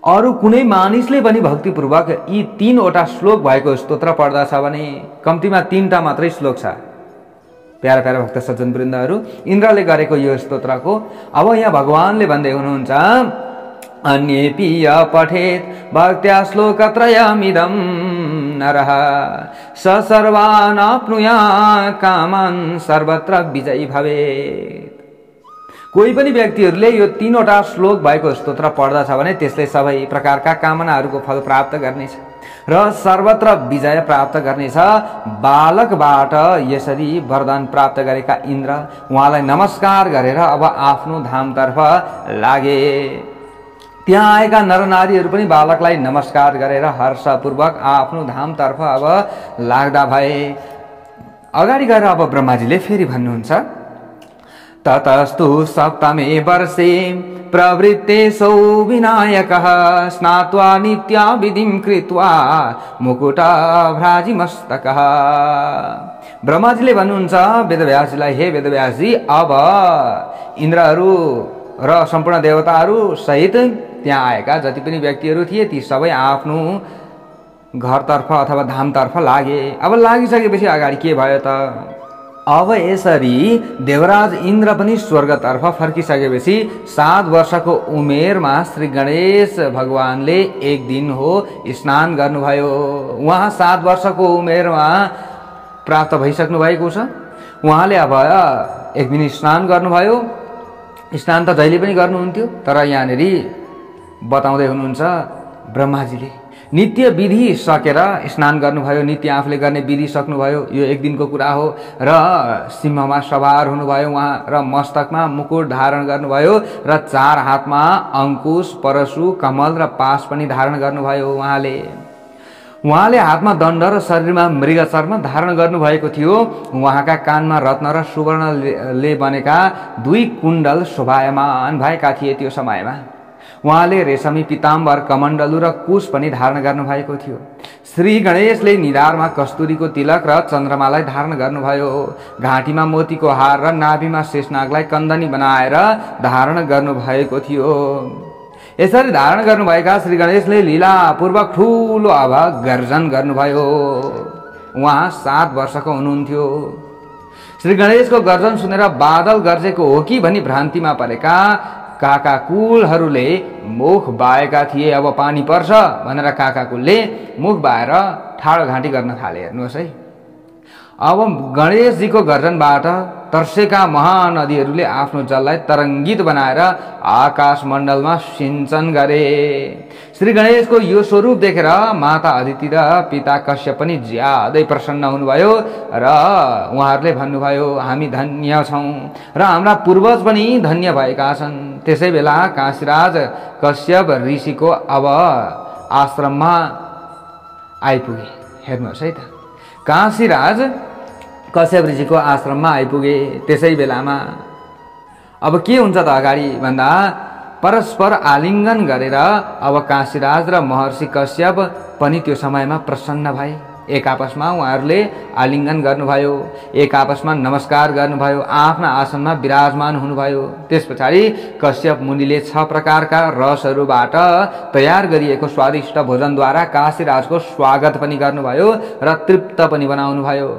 A: अरू कुनै मानिसले पनि भक्तिपूर्वक यी 3वटा श्लोक भएको स्तोत्र पढ्दछ भने कम्तीमा 3टा मात्रै श्लोक छ। प्यारा प्यारा भक्त सज्जन वृन्दहरू, इन्द्रले गरेको यो स्तोत्रको अब यहाँ भगवानले भन्दै हुनुहुन्छ, अन्येपि य पठेत् भक्त्या श्लोकत्रयमिदं नरः स सर्वान् आप्नुयात् कामान् सर्वत्र विजयी भवेत्। कोही पनि व्यक्तिहरूले यो 3वटा श्लोक भएको स्तोत्र पढ्दछ भने त्यसले सबै प्रकारका कामनाहरूको फल प्राप्त गर्नेछ र सर्वत्र विजय प्राप्त गर्नेछ। बालकबाट यसरी वरदान प्राप्त गरेका इन्द्र उहाँलाई नमस्कार गरेर अब आफ्नो धामतर्फ लागे। त्यहाँ आएका नरनारीहरू पनि बालकलाई नमस्कार गरेर हर्षपूर्वक आफ्नो धामतर्फ अब लाग्दा भए। अगाडि गएर अब ब्रह्माजीले फेरि भन्नुहुन्छ, ततस्तु सप्तमे वर्षे प्रवृत्तेऽसौ विनायकः स्नात्वा नित्याविधिं कृत्वा मुकुटभ्राजिमस्तकः। ब्रह्माजीले भन्नुहुन्छ वेदव्यासजीलाई, हे वेदव्यासजी, अब इन्द्रहरू र सम्पूर्ण देवताहरू सहित त्यहाँ आएका जति पनि व्यक्तिहरू थिए ती सबै आफ्नो घरतर्फ अथवा धामतर्फ लागे। अब लागिसकेपछि अगाडि के भयो त? अब यसरी देवराज इन्द्र पनि स्वर्गतर्फ फर्किसकेपछि 7 वर्षको उमेरमा श्री गणेश भगवानले एक दिन हो स्नान गर्नुभयो। उहाँ 7 वर्षको उमेरमा प्राप्त भइसक्नु भएको छ। उहाँले अब एक दिन स्नान गर्नुभयो। स्नान त जहिले पनि गर्नुहुन्थ्यो, तर यहाँनिर बताउँदै हुनुहुन्छ ब्रह्माजीले नित्य विधि सकेर स्नान गर्नुभयो, नित्य आफूले गर्ने विधि सक्नुभयो। यो एक दिनको कुरा हो र सिंहमा सवार हुनुभयो उहाँ र मस्तकमा मुकुट धारण गर्नुभयो र 4 हातमा अंकुश, परशु, कमल र पास पनि धारण गर्नुभयो। उहाँले हातमा दण्ड र शरीरमा मृगचर्म धारण गर्नुभएको थियो। उहाँका कानमा रत्न र सुवर्णले बनेका 2 कुण्डल शोभायमान भएका थिए। त्यो समयमा उहाँले रेशमी पीताम्बर, कमण्डलु र कुश पनि धारण गर्नुभएको थियो। श्री गणेशले निधारमा कस्तुरीको तिलक र चन्द्रमालाई धारण गर्नुभयो। घाँटीमा मोतीको हार र नाभिमा शेषनागलाई कन्दनी बनाएर धारण गर्नुभएको थियो। यसरी धारण गर्नुभएका श्री गणेशले लीलापूर्वक ठूलो अब गर्जन गर्नुभयो। उहाँ 7 वर्षको हुनुहुन्थ्यो। श्री गणेशको गर्जन सुनेर बादल गर्जेको हो कि भनी भ्रान्तिमा परेका काकाकुलहरूले मुख बाएका थिए। अब पानी पर्छ भनेर काकाकुलले मुख बाएर ठाडो घाँटी गर्न थाले। हेर्नुहोस् है, अब गणेशजीको गर्जनबाट तर्सेका महानदीहरूले आफ्नो जललाई तरङ्गित बनाएर आकाश मण्डलमा सिंचन गरे। श्री गणेशको यो स्वरूप देखेर माता अदिति र पिता कश्यप पनि ज्यादै प्रसन्न हुनुभयो र उहाँहरूले भन्नुभयो, हामी धन्य छौँ र हाम्रा पूर्वज पनि धन्य भएका छन्। त्यसै बेला काशीराज कश्यप ऋषिको अब आश्रममा आइपुगे। हेर्नुहोस् है त, काशीराज कश्यप ऋषिको आश्रममा आइपुगे। त्यसै बेलामा अब के हुन्छ त अगाडि भन्दा परस्पर आलिङ्गन गरेर अब काशीराज र महर्षि कश्यप पनि त्यो समयमा प्रसन्न भए। एक आपसमा उहाँहरूले आलिङ्गन गर्नुभयो, एक आपसमा नमस्कार गर्नुभयो, आफ्ना आसनमा विराजमान हुनुभयो। त्यस पछाडि कश्यप मुनिले 6 प्रकारका रसहरूबाट तयार गरिएको स्वादिष्ट भोजनद्वारा काशीराजको स्वागत पनि गर्नुभयो र तृप्त पनि बनाउनुभयो।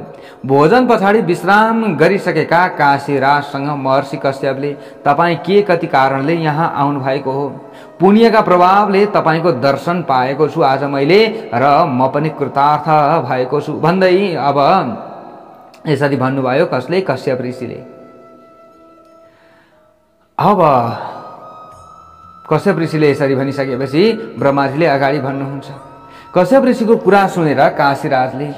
A: भोजन पछाडि विश्राम गरिसकेका काशीराजसँग महर्षि कश्यपले, तपाईँ के कति कारणले यहाँ आउनु भएको हो? पुण्यका प्रभावले तपाईँको दर्शन पाएको छु आज मैले र म पनि कृतार्थ भएको छु भन्दै अब यसरी भन्नुभयो। कसले? कश्यप ऋषिले। अब कश्यप ऋषिले यसरी भनिसकेपछि ब्रह्माजीले अगाडि भन्नुहुन्छ। कश्यप ऋषिको कुरा सुनेर काशीराजले,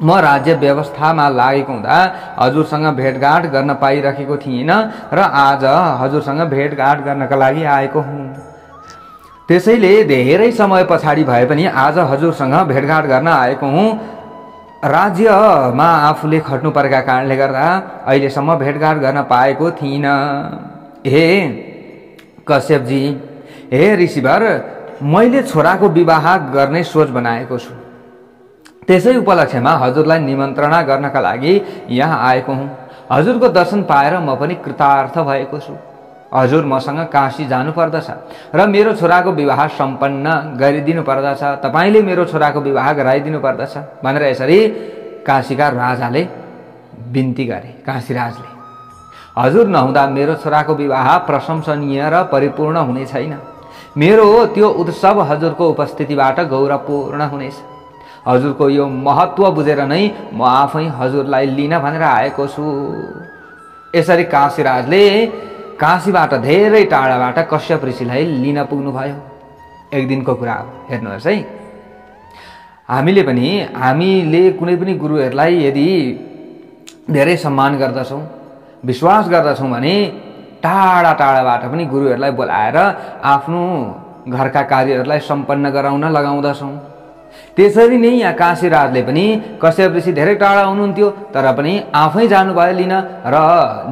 A: म राज्य व्यवस्थामा लागेको हुँदा हजुरसँग भेटघाट गर्न पाइरहेको थिइनँ र आज हजुरसँग भेटघाट गर्नका लागि आएको हुँ। त्यसैले धेरै समय पछाडि भए पनि आज हजुरसँग भेटघाट गर्न आएको हुँ। राज्यमा आफूले खट्नु परेका कारणले गर्दा अहिलेसम्म भेटघाट गर्न पाएको थिइनँ। हे कश्यपजी, हे ऋषिवर, मैले छोराको विवाह गर्ने सोच बनाएको छु। त्यसै उपलक्ष्यमा हजुरलाई निमन्त्रणा गर्नका लागि यहाँ आएको हुँ। हजुरको दर्शन पाएर म पनि कृतार्थ भएको छु। हजुर मसँग काशी जानु पर्दछ र मेरो छोराको विवाह सम्पन्न गरिदिनु पर्दछ। तपाईले मेरो छोराको विवाह गराइदिनु पर्दछ भनेर यसरी काशीका राजाले बिन्ती गरे। काशीराजले, हजुर नहुँदा मेरो छोराको विवाह प्रशंसनीय र परिपूर्ण हुने छैन। मेरो त्यो उत्सव हजुरको उपस्थितिबाट गौरवपूर्ण हुनेछ। हजुरको यो महत्त्व बुझेर नै म आफै हजुरलाई लिन भनेर आएको छु। यसरी काशीराजले काशीबाट धेरै टाढाबाट कश्यप ऋषिलाई लिन पुग्नुभयो। एक दिनको कुरा हो। हेर्नुहोस् है, हामीले कुनै पनि गुरुहरूलाई यदि धेरै सम्मान गर्दछौँ, विश्वास गर्दछौँ भने टाढा टाढाबाट पनि गुरुहरूलाई बोलाएर आफ्नो घरका कार्यहरूलाई सम्पन्न गराउन लगाउँदछौँ। त्यसरी नै यहाँ काशीराजले पनि कश्यप ऋषि धेरै टाढा हुनुहुन्थ्यो तर पनि आफै जानुभयो लिन र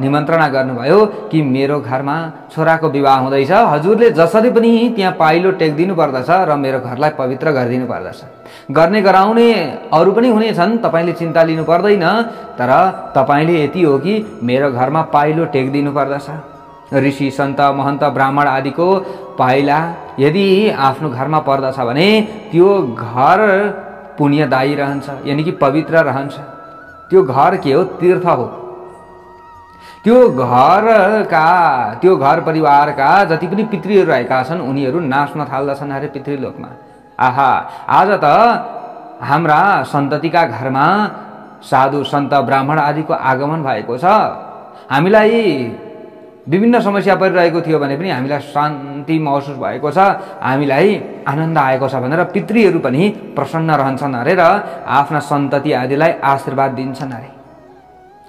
A: निमन्त्रणा गर्नुभयो कि मेरो घरमा छोराको विवाह हुँदैछ। हजुरले जसरी पनि त्यहाँ पाइलो टेक्दिनु पर्दछ र मेरो घरलाई पवित्र गरिदिनु पर्दछ। गर्ने गराउने अरू पनि हुनेछन्, तपाईँले चिन्ता लिनु पर्दैन। तर तपाईँले यति हो कि मेरो घरमा पाइलो टेक्दिनु पर्दछ। ऋषि, सन्त, महन्त, ब्राह्मण आदिको पाइला यदि आफ्नो घरमा पर्दछ भने त्यो घर पुण्यदायी रहन्छ, यानि कि पवित्र रहन्छ। त्यो घर के हो? तीर्थ हो। त्यो घर परिवारका जति पनि पितृहरू रहेका छन् उनीहरू नाच्न थाल्दछन् अरे पितृलोकमा। आहा, आज त हाम्रा सन्ततिका घरमा साधु सन्त ब्राह्मण आदिको आगमन भएको छ, हामीलाई विभिन्न समस्या परिरहेको थियो भने पनि हामीलाई शान्ति महसुस भएको छ, हामीलाई आनन्द आएको छ भनेर पितृहरू पनि प्रसन्न रहन्छन् अरे र आफ्ना सन्तति आदिलाई आशीर्वाद दिन्छन् अरे।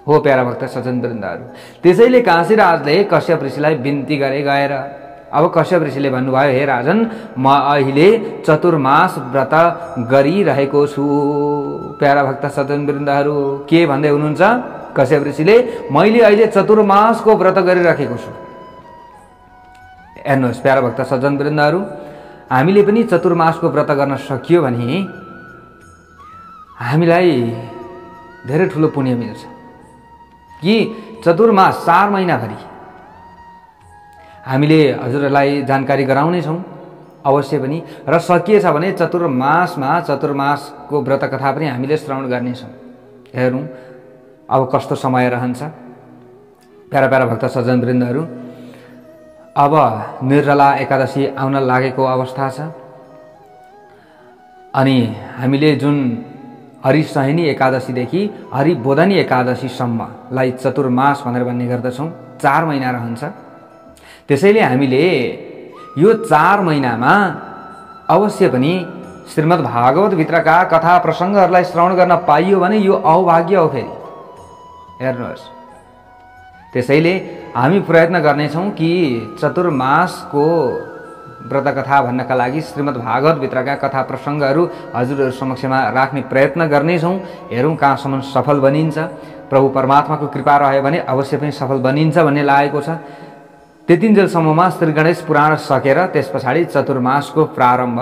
A: हो प्यारा भक्त सज्जनवृन्दहरू, त्यसैले काशीराजले कश्यप ऋषिलाई बिन्ती गरे गएर। अब कश्यप ऋषिले भन्नुभयो, हे राजन, म अहिले चतुर्मास व्रत गरिरहेको छु। प्यारा भक्त सज्जनवृन्दहरू, के भन्दै हुनुहुन्छ कश्यप ऋषिले? मैले अहिले चतुर्मासको व्रत गरिराखेको छु। हेर्नुहोस् प्यारा भक्त सज्जनवृन्दहरू, हामीले पनि चतुर्मासको व्रत गर्न सकियो भने हामीलाई धेरै ठुलो पुण्य मिल्छ कि चतुर्मास 4 महिनाभरि हामीले हजुरहरूलाई जानकारी गराउनेछौँ अवश्य पनि। र सकिएछ भने चतुर्मासको व्रत कथा पनि हामीले श्रवण गर्नेछौँ। हेरौँ अब कस्तो समय रहन्छ। प्यारा प्यारा भक्त सज्जनवृन्दहरू, अब निर्जला एकादशी आउन लागेको अवस्था छ अनि हामीले जुन हरिसहिनी एकादशीदेखि हरिबोधनी एकादशीसम्मलाई चतुर्मास भनेर भन्ने गर्दछौँ। 4 महिना रहन्छ। त्यसैले हामीले यो 4 महिनामा अवश्य पनि श्रीमद् भागवत भित्रका कथा प्रसङ्गहरूलाई श्रवण गर्न पाइयो भने यो अभाग्य हो फेरि। हेर्नुहोस्, त्यसैले हामी प्रयत्न गर्नेछौँ कि चतुर्मासको व्रत कथा भन्नका लागि श्रीमद् भागवत भित्रका कथा प्रसङ्गहरू हजुरहरू समक्षमा राख्ने प्रयत्न गर्नेछौँ। हेरौँ कहाँसम्म सफल बनिन्छ। प्रभु परमात्माको कृपा रह्यो भने अवश्य पनि सफल बनिन्छ भन्ने लागेको छ। त्यतिन्जेलसम्ममा श्री गणेश पुराण सकेर त्यस पछाडि चतुर्मासको प्रारम्भ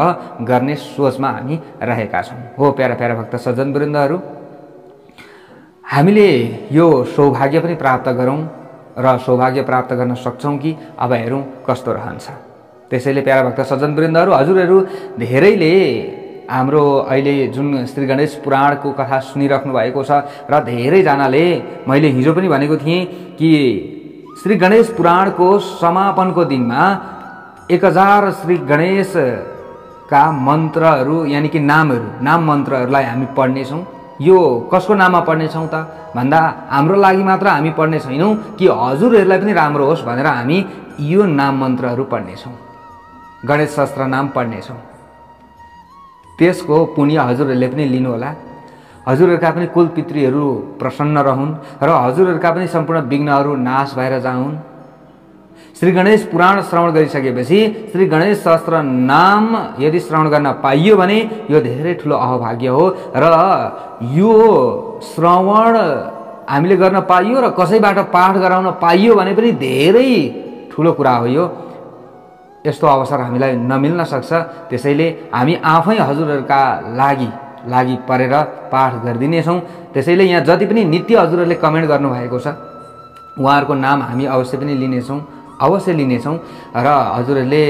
A: गर्ने सोचमा हामी रहेका छौँ। हो प्यारा प्यारा भक्त सज्जनवृन्दहरू, हामीले यो सौभाग्य पनि प्राप्त गरौँ र सौभाग्य प्राप्त गर्न सक्छौँ कि अब हेरौँ कस्तो रहन्छ। त्यसैले प्यारा भक्त सज्जनवृन्दहरू, हजुरहरू धेरैले हाम्रो अहिले जुन श्री गणेश पुराणको कथा सुनिराख्नु भएको छ र धेरैजनाले, मैले हिजो पनि भनेको थिएँ कि श्री गणेश पुराणको समापनको दिनमा 1000 श्री गणेशका मन्त्रहरू यानि कि नाम मन्त्रहरूलाई हामी पढ्नेछौँ। यो कसको नाममा पढ्नेछौँ त भन्दा हाम्रो लागि मात्र हामी पढ्ने छैनौँ कि हजुरहरूलाई पनि राम्रो होस् भनेर हामी यो नाम मन्त्रहरू पढ्नेछौँ, गणेश शास्त्र नाम पढ्नेछौँ। त्यसको पुण्य हजुरहरूले पनि लिनुहोला। हजुरहरूका पनि कुल पितृहरू प्रसन्न रहन् र हजुरहरूका पनि सम्पूर्ण विघ्नहरू नाश भएर जाउन्। श्री गणेश पुराण श्रवण गरिसकेपछि श्री गणेश शास्त्र नाम यदि श्रवण गर्न पाइयो भने यो धेरै ठुलो अभाग्य हो र यो श्रवण हामीले गर्न पाइयो र कसैबाट पाठ गराउन पाइयो भने पनि धेरै ठुलो कुरा हो। यो यस्तो अवसर हामीलाई नमिल्न सक्छ। त्यसैले हामी आफै हजुरहरूका लागि परेर पाठ गरिदिनेछौँ। त्यसैले यहाँ जति पनि नित्य हजुरहरूले कमेन्ट गर्नुभएको छ उहाँहरूको नाम हामी अवश्य पनि लिनेछौँ र हजुरहरूले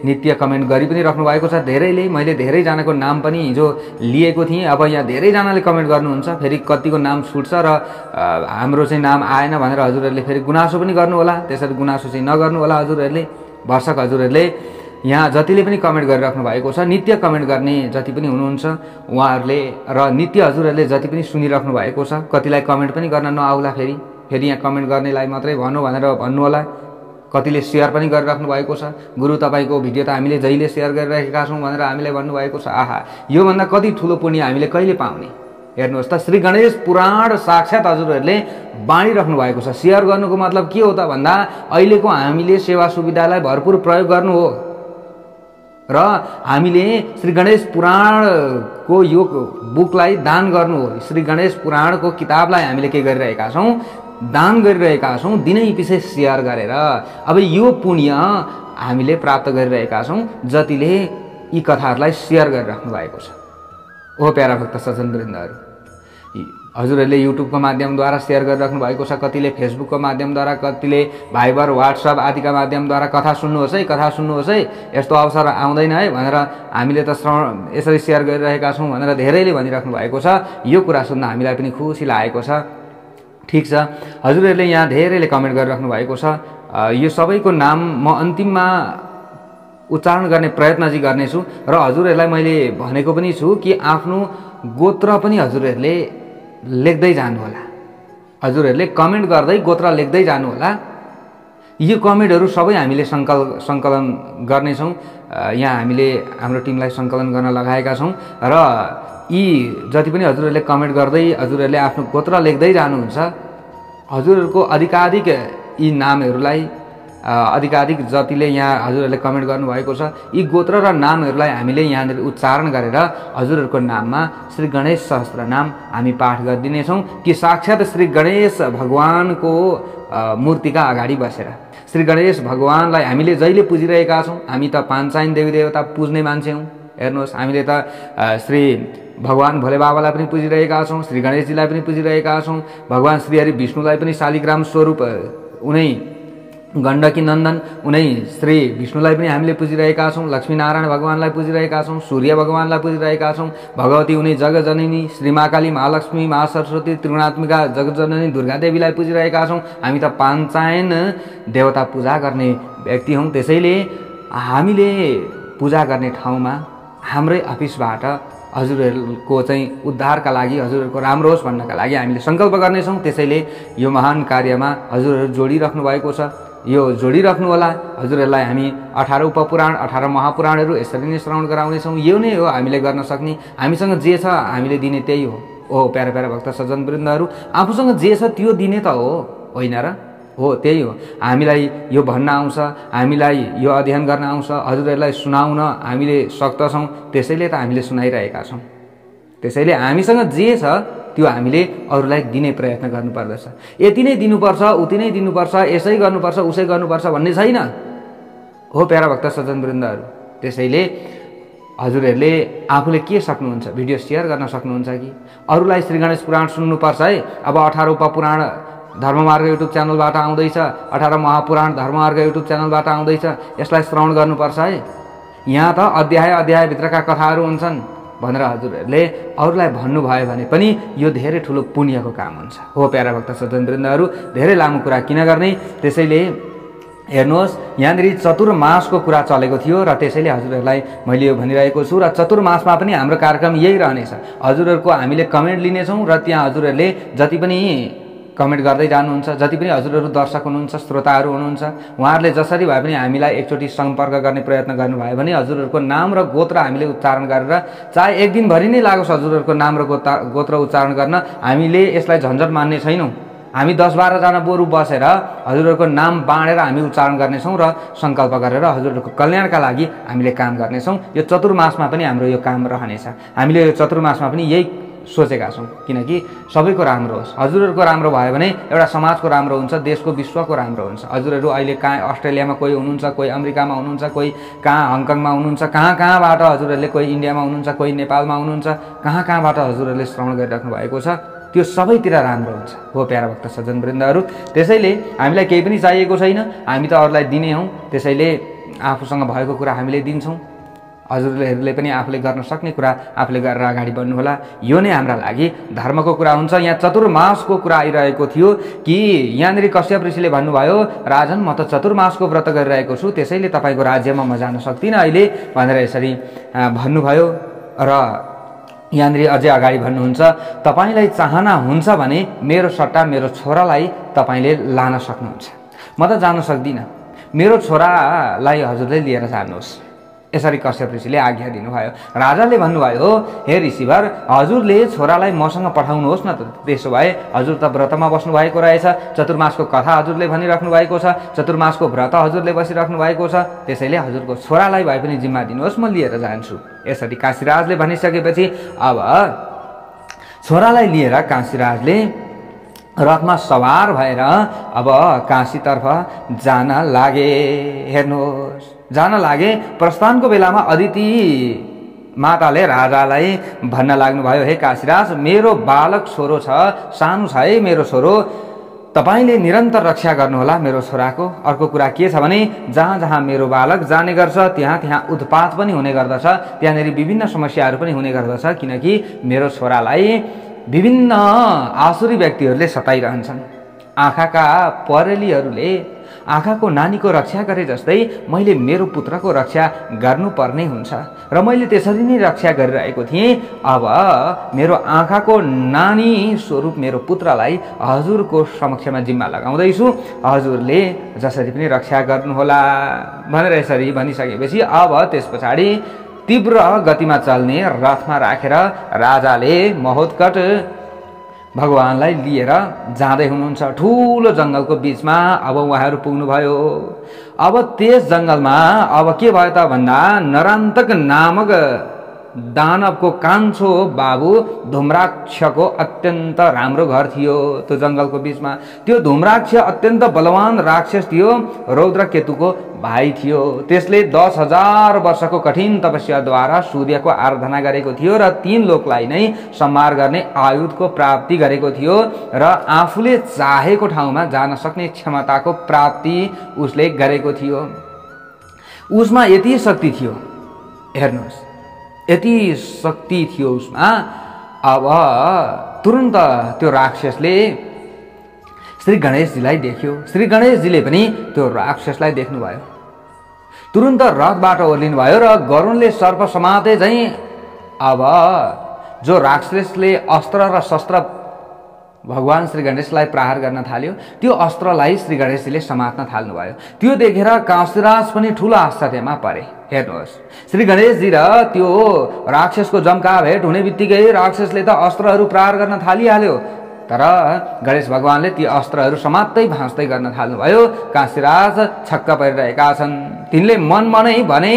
A: नित्य कमेन्ट गरि पनि राख्नु भएको छ। धेरैले, मैले धेरैजनाको नाम पनि हिजो लिएको थिएँ। अब यहाँ धेरैजनाले कमेन्ट गर्नुहुन्छ, फेरि कतिको नाम छुट्छ र हाम्रो चाहिँ नाम आएन भनेर हजुरहरूले फेरि गुनासो पनि गर्नुहोला। त्यसरी गुनासो चाहिँ नगर्नु होला हजुरहरूले। भर्सक हजुरहरूले यहाँ जतिले पनि कमेन्ट गरिराख्नु भएको छ, नित्य कमेन्ट गर्ने जति पनि हुनुहुन्छ उहाँहरूले र नित्य हजुरहरूले जति पनि सुनिराख्नु भएको छ, कतिलाई कमेन्ट पनि गर्न नआउला। फेरि यहाँ कमेन्ट गर्नेलाई मात्रै भन्नु भनेर भन्नु होला। कतिले सेयर पनि गरिराख्नु भएको छ, गुरु तपाईँको भिडियो त हामीले जहिले सेयर गरिरहेका छौँ भनेर हामीलाई भन्नुभएको छ। आहा, योभन्दा कति ठुलो पुण्य हामीले कहिले पाउने। हेर्नुहोस् त, श्री गणेश पुराण साक्षात् हजुरहरूले बाँडिराख्नु भएको छ। सेयर गर्नुको मतलब के हो त भन्दा अहिलेको हामीले सेवा सुविधालाई भरपुर प्रयोग गर्नु हो र हामीले श्री गणेश पुराणको यो बुकलाई दान गर्नु हो। श्री गणेश पुराणको किताबलाई हामीले के गरिरहेका छौँ, दान गरिरहेका छौँ, दिनै पछि सेयर गरेर। अब यो पुण्य हामीले प्राप्त गरिरहेका छौँ जतिले यी कथाहरूलाई सेयर गरिराख्नु भएको छ। ओ प्यारा भक्त सज्जनवृन्दहरू, हजुरहरूले युट्युबको माध्यमद्वारा सेयर गरिराख्नु भएको छ, कतिले फेसबुकको माध्यमद्वारा, कतिले भाइबर व्हाट्सएप आदिका माध्यमद्वारा कथा सुन्नुहोस् है, यस्तो अवसर आउँदैन है भनेर हामीले त यसरी सेयर गरिरहेका छौँ भनेर धेरैले भनिराख्नु भएको छ। यो कुरा सुन्दा हामीलाई पनि खुसी लागेको छ। ठिक छ, हजुरहरूले यहाँ धेरैले कमेन्ट गरिराख्नु भएको छ। यो सबैको नाम म अन्तिममा उच्चारण गर्ने प्रयत्न चाहिँ गर्नेछु र हजुरहरूलाई मैले भनेको पनि छु कि आफ्नो गोत्र पनि हजुरहरूले लेख्दै जानु होला, हजुरहरूले कमेन्ट गर्दै गोत्र लेख्दै जानु होला। यो कमेन्टहरू सबै हामीले सङ्कलन गर्नेछौँ। यहाँ हामीले हाम्रो टिमलाई सङ्कलन गर्न लगाएका छौँ र यी जति पनि हजुरहरूले कमेन्ट गर्दै हजुरहरूले आफ्नो गोत्र लेख्दै जानुहुन्छ, हजुरहरूको अधिकाधिक यी नामहरूलाई अधिकाधिक जतिले यहाँ हजुरहरूले कमेन्ट गर्नुभएको छ यी गोत्र र नामहरूलाई हामीले यहाँनिर उच्चारण गरेर हजुरहरूको नाममा श्री गणेश सहस्त्र नाम हामी पाठ गरिदिनेछौँ कि साक्षात् श्री गणेश भगवानको मूर्तिका अगाडि बसेर श्री गणेश भगवानलाई हामीले जहिले पुजिरहेका छौँ। हामी त पाञ्चायन देवी देवता पुज्ने मान्छे हौँ। हेर्नुहोस्, हामीले त श्री भगवान भोले बाबालाई पनि पुजिरहेका छौँ, श्री गणेशजीलाई पनि पुजिरहेका छौँ, भगवान श्रीहरि विष्णुलाई पनि शालिग्राम स्वरूप उनै गण्डकी नन्दन उनै श्री विष्णुलाई पनि हामीले पुजिरहेका छौँ, लक्ष्मीनारायण भगवानलाई पुजिरहेका छौँ, सूर्य भगवानलाई पुजिरहेका छौँ, भगवती उनै जगजननी श्री महाकाली महालक्ष्मी महासरस्वती त्रिगुणात्मिका जगजननी दुर्गा देवीलाई पुजिरहेका छौँ। हामी त पाञ्चायन देवता पूजा गर्ने व्यक्ति हौँ। त्यसैले हामीले पूजा गर्ने ठाउँमा हाम्रै अफिसबाट हजुरहरूको चाहिँ उद्धारका लागि हजुरहरूको राम्रो होस् भन्नका लागि हामीले सङ्कल्प गर्नेछौँ। त्यसैले यो महान कार्यमा हजुरहरू जोडिराख्नु भएको छ, यो जोडिराख्नु होला। हजुरहरूलाई हामी 18 उपपुराण 18 महापुराणहरू यसरी नै श्रवण गराउनेछौँ। यो नै हो हामीले गर्न सक्ने, हामीसँग जे छ हामीले दिने त्यही हो। ओ प्यारा प्यारा भक्त सज्जन वृन्दहरू, आफूसँग जे छ त्यो दिने त हो, होइन र? हो, त्यही हो। हामीलाई यो भन्न आउँछ, हामीलाई यो अध्ययन गर्न आउँछ, हजुरहरूलाई सुनाउन हामीले सक्दछौँ, त्यसैले त हामीले सुनाइरहेका छौँ। त्यसैले हामीसँग जे छ त्यो हामीले अरूलाई दिने प्रयत्न गर्नुपर्दछ। यति नै दिनुपर्छ, उति नै दिनुपर्छ, यसै गर्नुपर्छ, उसै गर्नुपर्छ भन्ने छैन हो प्यारा भक्त सज्जन वृन्दहरू। त्यसैले हजुरहरूले आफूले के सक्नुहुन्छ, भिडियो सेयर गर्न सक्नुहुन्छ कि अरूलाई श्री गणेश पुराण सुन्नुपर्छ है। अब 18 उपपुराण धर्ममार्ग युट्युब च्यानलबाट आउँदैछ, 18 महापुराण धर्ममार्ग युट्युब च्यानलबाट आउँदैछ, यसलाई श्रवण गर्नुपर्छ है। यहाँ त अध्याय अध्यायभित्रका कथाहरू हुन्छन् भनेर हजुरहरूले अरूलाई भन्नुभयो भने पनि यो धेरै ठुलो पुण्यको काम हुन्छ हो प्यारा भक्त सज्जन वृन्दहरू। धेरै लामो कुरा किन गर्ने, त्यसैले हेर्नुहोस् यहाँनिर चतुर्मासको कुरा चलेको थियो र त्यसैले हजुरहरूलाई मैले यो भनिरहेको छु र चतुर्मासमा पनि हाम्रो कार्यक्रम यही रहनेछ। हजुरहरूको हामीले कमेन्ट लिनेछौँ र त्यहाँ हजुरहरूले जति पनि कमेन्ट गर्दै जानुहुन्छ, जति पनि हजुरहरू दर्शक हुनुहुन्छ, श्रोताहरू हुनुहुन्छ, उहाँहरूले जसरी भए पनि हामीलाई एकचोटि सम्पर्क गर्ने प्रयत्न गर्नुभयो भने हजुरहरूको नाम र गोत्र हामीले उच्चारण गरेर, चाहे एक दिनभरि नै लागोस् हजुरहरूको नाम र गोत्र उच्चारण गर्न, हामीले यसलाई झन्झट मान्ने छैनौँ। हामी 10-12 जना बरु बसेर हजुरहरूको नाम बाँडेर हामी उच्चारण गर्नेछौँ र सङ्कल्प गरेर हजुरहरूको कल्याणका लागि हामीले काम गर्नेछौँ। यो चतुर्मासमा पनि हाम्रो यो काम रहनेछ। हामीले यो चतुर्मासमा पनि यही सोचेका छौँ, किनकि सबैको राम्रो होस्। हजुरहरूको राम्रो भयो भने एउटा समाजको राम्रो हुन्छ, देशको विश्वको राम्रो हुन्छ। हजुरहरू अहिले कहाँ अस्ट्रेलियामा कोही हुनुहुन्छ, कोही अमेरिकामा हुनुहुन्छ, कोही कहाँ हङकङमा हुनुहुन्छ, कहाँबाट हजुरहरूले, कोही इन्डियामा हुनुहुन्छ, कोही नेपालमा हुनुहुन्छ, कहाँबाट हजुरहरूले श्रवण गरिराख्नु भएको छ, त्यो सबैतिर राम्रो हुन्छ हो प्यारा भक्त सज्जन वृन्दहरू। त्यसैले हामीलाई केही पनि चाहिएको छैन, हामी त अरूलाई दिने हौँ। त्यसैले आफूसँग भएको कुरा हामीले दिन्छौँ। हजुरहरूले पनि आफूले गर्न सक्ने कुरा आफूले गरेर अगाडि बढ्नुहोला। यो नै हाम्रा लागि धर्मको कुरा हुन्छ। यहाँ चतुर्मासको कुरा आइरहेको थियो कि यहाँनिर कश्यप ऋषिले भन्नुभयो, राजन म त चतुर्मासको व्रत गरिरहेको छु, त्यसैले तपाईँको राज्यमा म जान सक्दिनँ अहिले भनेर यसरी भन्नुभयो। र यहाँनिर अझै अगाडि भन्नुहुन्छ, तपाईँलाई चाहना हुन्छ भने मेरो सट्टा मेरो छोरालाई तपाईँले लान सक्नुहुन्छ। म त जान सक्दिनँ, मेरो छोरालाई हजुरले लिएर जानुहोस्, यसरी कश्यप ऋषिले आज्ञा दिनुभयो। राजाले भन्नुभयो, हे ऋषिवर, हजुरले छोरालाई मसँग पठाउनुहोस् न त। त्यसो भए हजुर त व्रतमा बस्नु भएको रहेछ, चतुर्मासको कथा हजुरले भनिराख्नु भएको छ, चतुर्मासको व्रत हजुरले बसिराख्नु भएको छ, त्यसैले हजुरको छोरालाई भए पनि जिम्मा दिनुहोस्, म लिएर जान्छु। यसरी काशीराजले भनिसकेपछि अब छोरालाई लिएर काशीराजले रथमा सवार भएर अब काशीतर्फ जान लागे। हेर्नुहोस्, जान लागे। प्रस्थानको बेलामा अदिति माताले राजालाई भन्न लाग्नुभयो, हे काशीराज, मेरो बालक छोरो छ, सानो छ है मेरो छोरो, तपाईँले निरन्तर रक्षा गर्नुहोला मेरो छोराको। अर्को कुरा के छ भने जहाँ जहाँ मेरो बालक जाने गर्छ त्यहाँ त्यहाँ उत्पात पनि हुने गर्दछ, त्यहाँनिर विभिन्न समस्याहरू पनि हुने गर्दछ, किनकि मेरो छोरालाई विभिन्न आसुरी व्यक्तिहरूले सताइरहन्छन्। आँखाका परेलीहरूले आँखाको नानीको रक्षा गरे जस्तै मैले मेरो पुत्रको रक्षा गर्नुपर्ने हुन्छ र मैले त्यसरी नै रक्षा गरिरहेको थिएँ। अब मेरो आँखाको नानी स्वरूप मेरो पुत्रलाई हजुरको समक्षमा जिम्मा लगाउँदैछु, हजुरले जसरी पनि रक्षा गर्नुहोला भनेर यसरी भनिसकेपछि अब त्यस पछाडि तीव्र गतिमा चल्ने रथमा राखेर राजाले महोत्कट भगवानलाई लिएर जाँदै हुनुहुन्छ। ठुलो जङ्गलको बीचमा अब उहाँहरू पुग्नुभयो। अब त्यस जङ्गलमा अब के भयो त भन्दा नरान्तक नामक दानवको कान्छो बाबु धुम्राक्षको अत्यन्त राम्रो घर थियो त्यो जङ्गलको बीचमा। त्यो धुम्राक्ष अत्यन्त बलवान राक्षस थियो, रौद्र केतुको भाइ थियो। त्यसले 10,000 वर्षको कठिन तपस्याद्वारा सूर्यको आराधना गरेको थियो र 3 लोकलाई नै संहार गर्ने आयुधको प्राप्ति गरेको थियो र आफूले चाहेको ठाउँमा जान सक्ने क्षमताको प्राप्ति उसले गरेको थियो। उसमा यति शक्ति थियो, हेर्नुहोस्, यति शक्ति थियो उसमा। अब तुरन्त त्यो राक्षसले श्री गणेशजीलाई देख्यो। श्री गणेशजीले पनि त्यो राक्षसलाई देख्नुभयो। तुरन्त रथबाट ओर्लिनु भयो र गरुडले सर्प समाते झैं अब जो राक्षसले अस्त्र र शस्त्र भगवान श्री गणेशलाई प्रहार गर्न थाल्यो त्यो अस्त्रलाई श्री गणेशजीले समात्न थाल्नुभयो। त्यो देखेर काशीराज पनि ठुलो आश्चर्यमा परे। हेर्नुहोस्, श्री गणेशजी र त्यो राक्षसको जम्का भेट हुने बित्तिकै राक्षसले त अस्त्रहरू प्रहार गर्न थालिहाल्यो, तर गणेश भगवानले ती अस्त्रहरू समात्दै भाँच्दै गर्न थाल्नुभयो। काशीराज छक्क परिरहेका छन्। तिनले मनमनै भने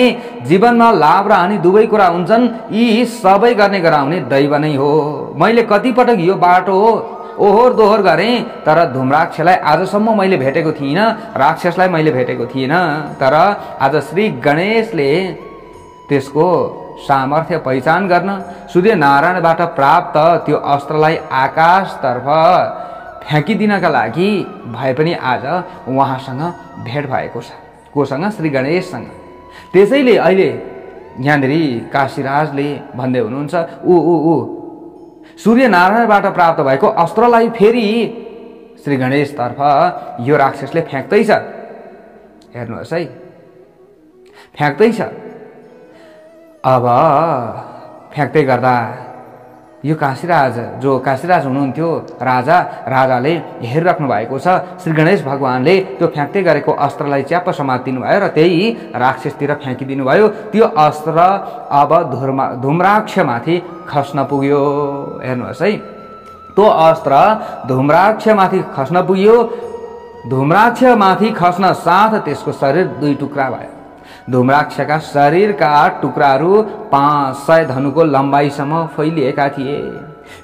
A: जीवनमा लाभ र हानि दुवै कुरा हुन्छन्, यी सबै गर्ने गराउने दैव नै हो। मैले कतिपटक यो बाटो ओहोर दोहोर गरेँ, तर धुम्राक्षलाई आजसम्म मैले भेटेको थिइनँ, राक्षसलाई मैले भेटेको थिइनँ। तर आज श्री गणेशले त्यसको सामर्थ्य पहिचान गर्न सूर्य नारायणबाट प्राप्त त्यो अस्त्रलाई आकाशतर्फ फ्याँकिदिनका लागि भए पनि आज उहाँसँग भेट भएको छ। कोसँग? श्री गणेशसँग। त्यसैले अहिले यहाँनिर काशीराजले भन्दै हुनुहुन्छ ऊ सूर्य नारायणबाट प्राप्त भएको अस्त्रलाई फेरि श्री गणेशतर्फ यो राक्षसले फ्याँक्दैछ। हेर्नुहोस् है, फ्याँक्दैछ। अब फ्याँक्दै गर्दा यो काशीराज, जो काशीराज हुनुहुन्थ्यो राजाले हेरिराख्नु भएको छ। श्री गणेश भगवानले त्यो फ्याँक्दै गरेको अस्त्रलाई च्याप्प समातिदिनु भयो र त्यही राक्षसतिर फ्याँकिदिनु भयो। त्यो अस्त्र अब धुम्राक्षमाथि खस्न पुग्यो। हेर्नुहोस् है, त्यो अस्त्र धुम्राक्षमाथि खस्न पुग्यो। धुम्राक्षमाथि खस्न साथ त्यसको शरीर 2 टुक्रा भयो। धुम्राक्षका शरीरका टुक्राहरू 500 धनुको लम्बाइसम्म फैलिएका थिए।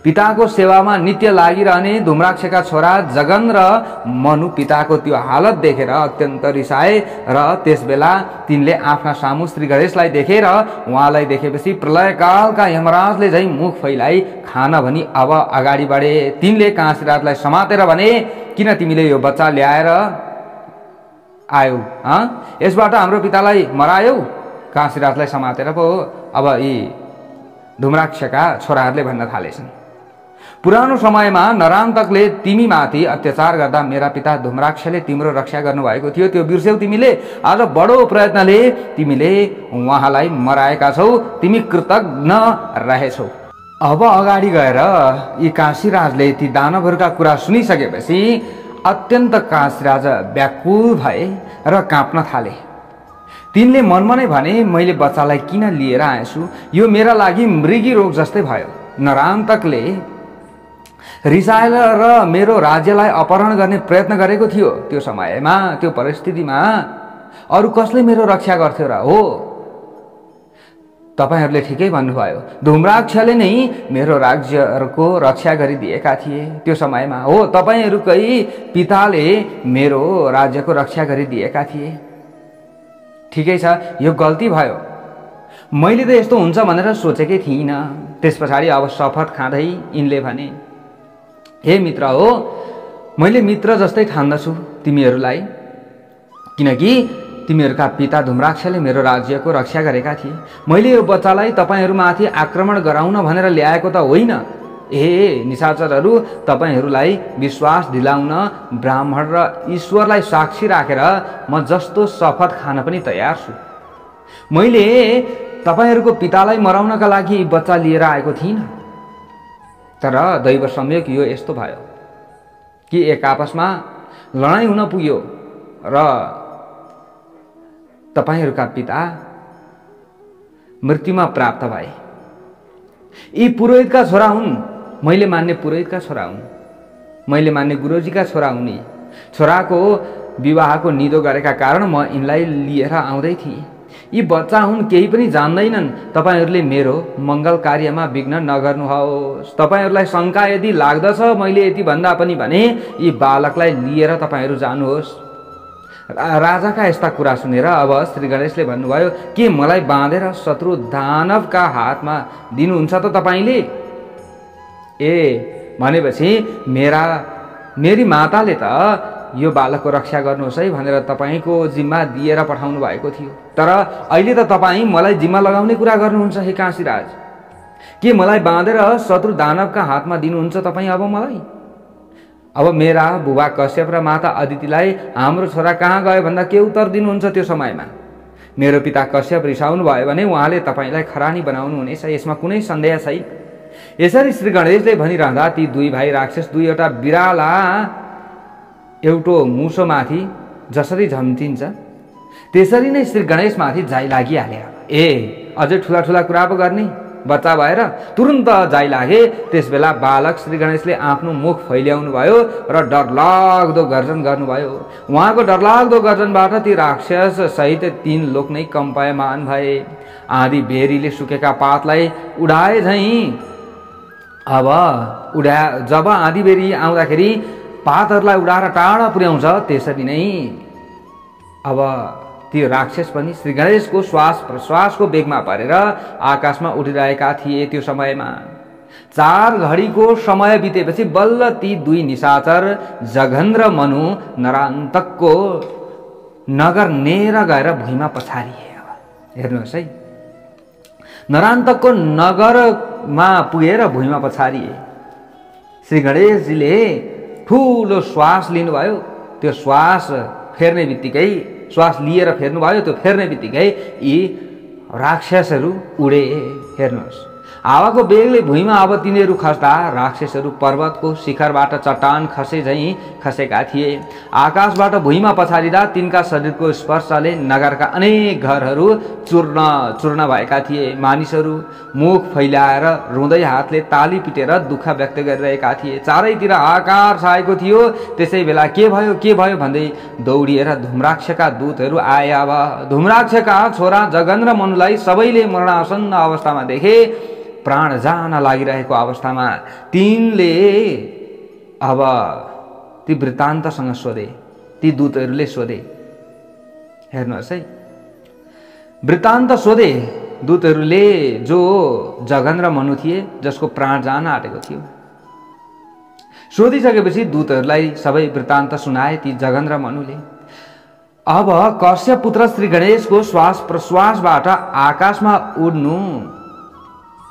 A: पिताको सेवामा नित्य लागिरहने धुम्राक्षका छोरा जगन र मनु पिताको त्यो हालत देखेर अत्यन्त रिसाए र त्यसबेला तिनले आफ्ना सामु श्री गणेशलाई देखेर उहाँलाई देखेपछि प्रलयकालका यमराजले झैं मुख फैलाई खान भनी अब अगाडि बढे। तिनले काशीराजलाई समातेर भने, किन तिमीले यो बच्चा ल्याएर आयौ? यसबाट हाम्रो पितालाई मरायौ? काशीराजलाई समातेर पो अब यी धुम्राक्षका छोराहरूले भन्न थालेछन्, पुरानो समयमा नरान्तकले तिमीमाथि अत्याचार गर्दा मेरा पिता धुम्राक्षले तिम्रो रक्षा गर्नुभएको थियो, त्यो बिर्स्यौ तिमीले? आज बडो प्रयत्नले तिमीले उहाँलाई मराएका छौ, तिमी कृतज्ञ रहेछौ। अब अगाडि गएर यी काशीराजले ती दानवहरूका कुरा सुनिसकेपछि अत्यन्त काशीराज व्याकुल भए र काँप्न थाले। तिनले मनमा नै भने, मैले बच्चालाई किन लिएर आएछु? यो मेरा लागि मृगी रोग जस्तै भयो। नरान्तकले रिसाएर र मेरो राज्यलाई अपहरण गर्ने प्रयत्न गरेको थियो। त्यो समयमा, त्यो परिस्थितिमा अरू कसले मेरो रक्षा गर्थ्यो र? हो, तपाईहरुले ठिकै भन्नुभयो, धुम्राक्षले नै मेरो राज्यको रक्षा गरिदिएका थिए त्यो समयमा। हो, तपाईहरुकै पिताले मेरो राज्यको रक्षा गरिदिएका थिए। ठिकै छ, यो गल्ती भयो। मैले त यस्तो हुन्छ भनेर सोचेकै थिइनँ। त्यसपछि अब शपथ खाँदै यिनले भने, हे मित्र हो, मैले मित्र जस्तै ठान्दछु तिमीहरूलाई, किनकि तिमीहरूका पिता धुम्राक्षले मेरो राज्यको रक्षा गरेका थिए। मैले यो बच्चालाई तपाईहरुमाथि आक्रमण गराउन भनेर ल्याएको त होइन। ए निशाचरहरू, तपाईहरूलाई विश्वास दिलाउन ब्राह्मण र ईश्वरलाई साक्षी राखेर म जस्तो शपथ खान पनि तयार छु। मैले तपाईहरूको पितालाई मराउनका लागि बच्चा लिएर आएको थिइनँ, तर दैव संयोग यो यस्तो भयो कि एक आपसमा लडाईँ हुन पुग्यो र तपाईहरूका पिता मृत्युमा प्राप्त भए। यी पुरोहितका छोरा हुन्, मैले मान्ने पुरोहितका छोरा हुन्, मैले मान्ने गुरुजीका छोरा हुन्। यी छोराको विवाहको निधो गरेका कारण म यिनलाई लिएर आउँदै थिएँ। यी बच्चा हुन्, केही पनि जान्दैनन्। तपाईहरूले मेरो मङ्गल कार्यमा विघ्न नगर्नुहोस्। तपाईहरूलाई शङ्का यदि लाग्दछ मैले यति भन्दा पनि भने यी बालकलाई लिएर तपाईहरू जानुहोस्। राजाका यस्ता कुरा सुनेर अब श्री गणेशले भन्नुभयो, के मलाई बाँधेर शत्रु दानवका हातमा दिनुहुन्छ त तपाईँले? ए भनेपछि मेरी माताले त यो बालकको रक्षा गर्नुहोस् है भनेर तपाईँको जिम्मा दिएर पठाउनु भएको थियो, तर अहिले त तपाईँ मलाई जिम्मा लगाउने कुरा गर्नुहुन्छ। हे काशीराज, के मलाई बाँधेर शत्रु दानवका हातमा दिनुहुन्छ तपाईँ अब मलाई? अब मेरा बुबा कश्यप र माता अदितिलाई हाम्रो छोरा कहाँ गयो भन्दा के उत्तर दिनुहुन्छ? त्यो समयमा मेरो पिता कश्यप रिसाउनु भयो भने उहाँले तपाईँलाई खरानी बनाउनु हुनेछ, यसमा कुनै सन्देह छैन। यसरी श्री गणेशले भनिरहँदा ती दुई भाइ राक्षस दुईवटा बिराला एउटो मुसोमाथि जसरी झम्टिन्छ त्यसरी नै श्री गणेशमाथि जाइ लागिहाले। ए अझै ठुला ठुला कुरा पो गर्ने, बच्चा भएर तुरुन्त जाइ लागे। त्यसबेला बालक श्री गणेशले आफ्नो मुख फैल्याउनु भयो र डरलाग्दो गर्जन गर्नुभयो। उहाँको डरलाग्दो गर्जनबाट ती राक्षस सहित 3 लोक नै कम्पायमान भए। आँधी बेरीले सुकेका पातलाई उडाए झैं जब आँधी बेरी आउँदाखेरि पातहरूलाई उडाएर टाढा पुर्याउँछ, त्यसरी नै अब ती राक्षस पनि श्री गणेशको श्वास प्रश्वासको वेगमा परेर आकाशमा उडिरहेका थिए। त्यो समयमा 4 घडीको समय बितेपछि बल्ल ती दुई निशाचर जघन्द्र मनु नरान्तकको नगर नेर गएर भुइँमा पछारिए। हेर्नुहोस् है, नरान्तकको नगरमा पुगेर भुइँमा पछारिए। श्री गणेशजीले ठुलो श्वास लिनुभयो। त्यो श्वास फेर्ने बित्तिकै, श्वास लिएर फेर्नुभयो, त्यो फेर्ने बित्तिकै यी राक्षसहरू उडे। हेर्नुहोस्, हावाको बेगले भुइँमा अब तिनीहरू खस्दा राक्षसहरू पर्वतको शिखरबाट चट्टान खसे झैं खसेका थिए। आकाशबाट भुइँमा पछारिदा तिनका शरीरको स्पर्शले नगरका अनेक घरहरू चूर्ण चूर्ण भएका थिए। मानिसहरू मुख फैलाएर रुँदै हातले ताली पिटेर दुःख व्यक्त गरिरहेका थिए। चारैतिर हाहाकार छाएको थियो। त्यसै बेला के भयो भन्दै दौडिएर धुम्राक्षका दूतहरू आए। अब धुम्राक्षका छोरा जगन्द्र मनुलाई सबैले मरणासन्न अवस्थामा देखे। प्राण जान लागिरहेको अवस्थामा तिनले अब ती वृत्तान्तसँग सोधे, ती दूतहरूले सोधे। हेर्नुहोस् है, वृत्तान्त सोधे दूतहरूले, जो जगन्द्र मनु थिए जसको प्राण जान आँटेको थियो। सोधिसकेपछि दूतहरूलाई सबै वृत्तान्त सुनाए ती जगन्द्र मनुले। अब कश्यप पुत्र श्री गणेशको श्वास प्रश्वासबाट आकाशमा उड्नु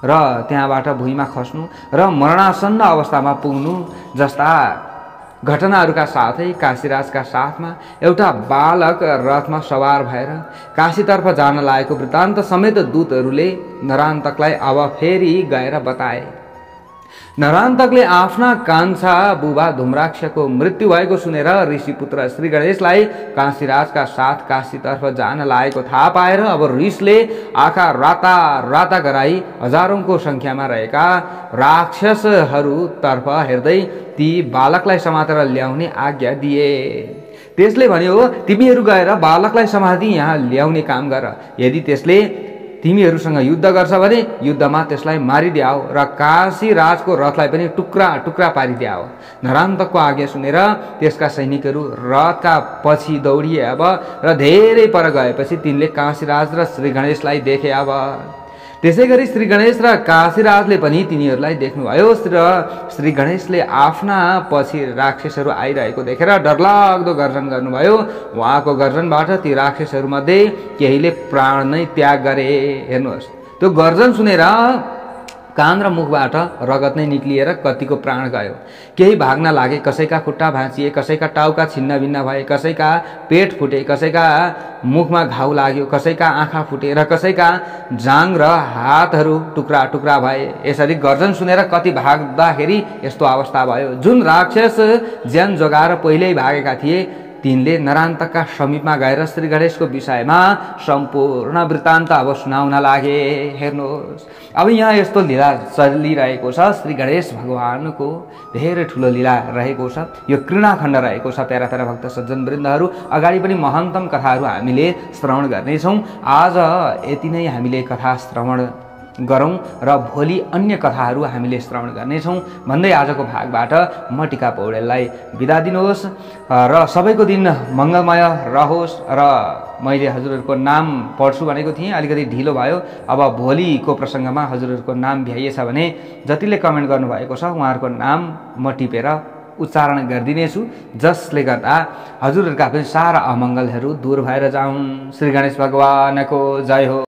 A: र त्यहाँबाट भुइँमा खस्नु र मरणासन्न अवस्थामा पुग्नु जस्ता घटनाहरूका साथै काशीराजका साथमा एउटा बालक रथमा सवार भएर काशीतर्फ जान लागेको वृत्तान्त समेत दूतहरूले नरान्तकलाई अब फेरि गएर बताए। नरान्तकले आफ्ना कान्छा बुबा धुम्राक्षको मृत्यु भएको सुनेर ऋषिपुत्र श्री गणेशलाई काशीराजका साथ काशीतर्फ जान लागेको थाहा पाएर अब ऋषले आँखा राता राता गराई हजारौंको संख्यामा रहेका राक्षसहरूतर्फ हेर्दै ती बालकलाई समातेर ल्याउने आज्ञा दिए। त्यसले भन्यो, तिमीहरू गएर बालकलाई समाती यहाँ ल्याउने काम गर। यदि त्यसले तिमीहरूसँग युद्ध गर्छ भने युद्धमा त्यसलाई मारिदियाओ र काशीराजको रथलाई पनि टुक्रा टुक्रा पारिदियाओ। नरान्तकको आज्ञा सुनेर त्यसका सैनिकहरू रथका पछि दौडिए। अब र धेरै पर गएपछि तिनले काशीराज र श्री गणेशलाई देखे। अब त्यसै गरी श्री गणेश र काशीराजले पनि तिनीहरूलाई देख्नुभयो र श्री गणेशले आफ्ना पछि राक्षसहरू आइरहेको देखेर डरलाग्दो गर्जन गर्नुभयो। उहाँको गर्जनबाट ती राक्षसहरूमध्ये केहीले प्राण नै त्याग गरे। हेर्नुहोस्, त्यो गर्जन सुनेर कान र मुखबाट रगत नै निक्लिएर कतिको प्राण गयो। केही भाग्न लागे, कसैका खुट्टा भाँचिए, कसैका टाउका छिन्न भिन्न भए, कसैका पेट फुटे, कसैका मुखमा घाउ लाग्यो, कसैका आँखा फुटे र कसैका जाङ र हातहरू टुक्रा टुक्रा भए। यसरी गर्जन सुनेर कति भाग्दाखेरि यस्तो अवस्था भयो। जुन राक्षस ज्यान जोगाएर पहिल्यै भागेका थिए तिनले नरान्तकका समीपमा गएर श्री गणेशको विषयमा सम्पूर्ण वृत्तान्त अब सुनाउन लागे। हेर्नुहोस्, अब यहाँ यस्तो लीला चलिरहेको छ, श्री गणेश भगवानको धेरै ठुलो लीला रहेको छ। यो कृणाखण्ड रहेको छ। प्यारा प्यारा भक्त सज्जन वृन्दहरू, अगाडि पनि महान्तम कथाहरू हामीले श्रवण गर्नेछौँ। आज यति नै हामीले कथा श्रवण गरौँ र भोलि अन्य कथाहरू हामीले श्रवण गर्नेछौँ भन्दै आजको भागबाट म टिका पौडेललाई बिदा दिनुहोस् र सबैको दिन मङ्गलमय रहोस्। र मैले हजुरहरूको नाम पढ्छु भनेको थिएँ, अलिकति ढिलो भयो। अब भोलिको प्रसङ्गमा हजुरहरूको नाम भ्याइएछ भने जतिले कमेन्ट गर्नुभएको छ उहाँहरूको नाम म टिपेर उच्चारण गरिदिनेछु, जसले गर्दा हजुरहरूका पनि सारा अमङ्गलहरू दूर भएर जाउन्। श्री गणेश भगवानको जय हो।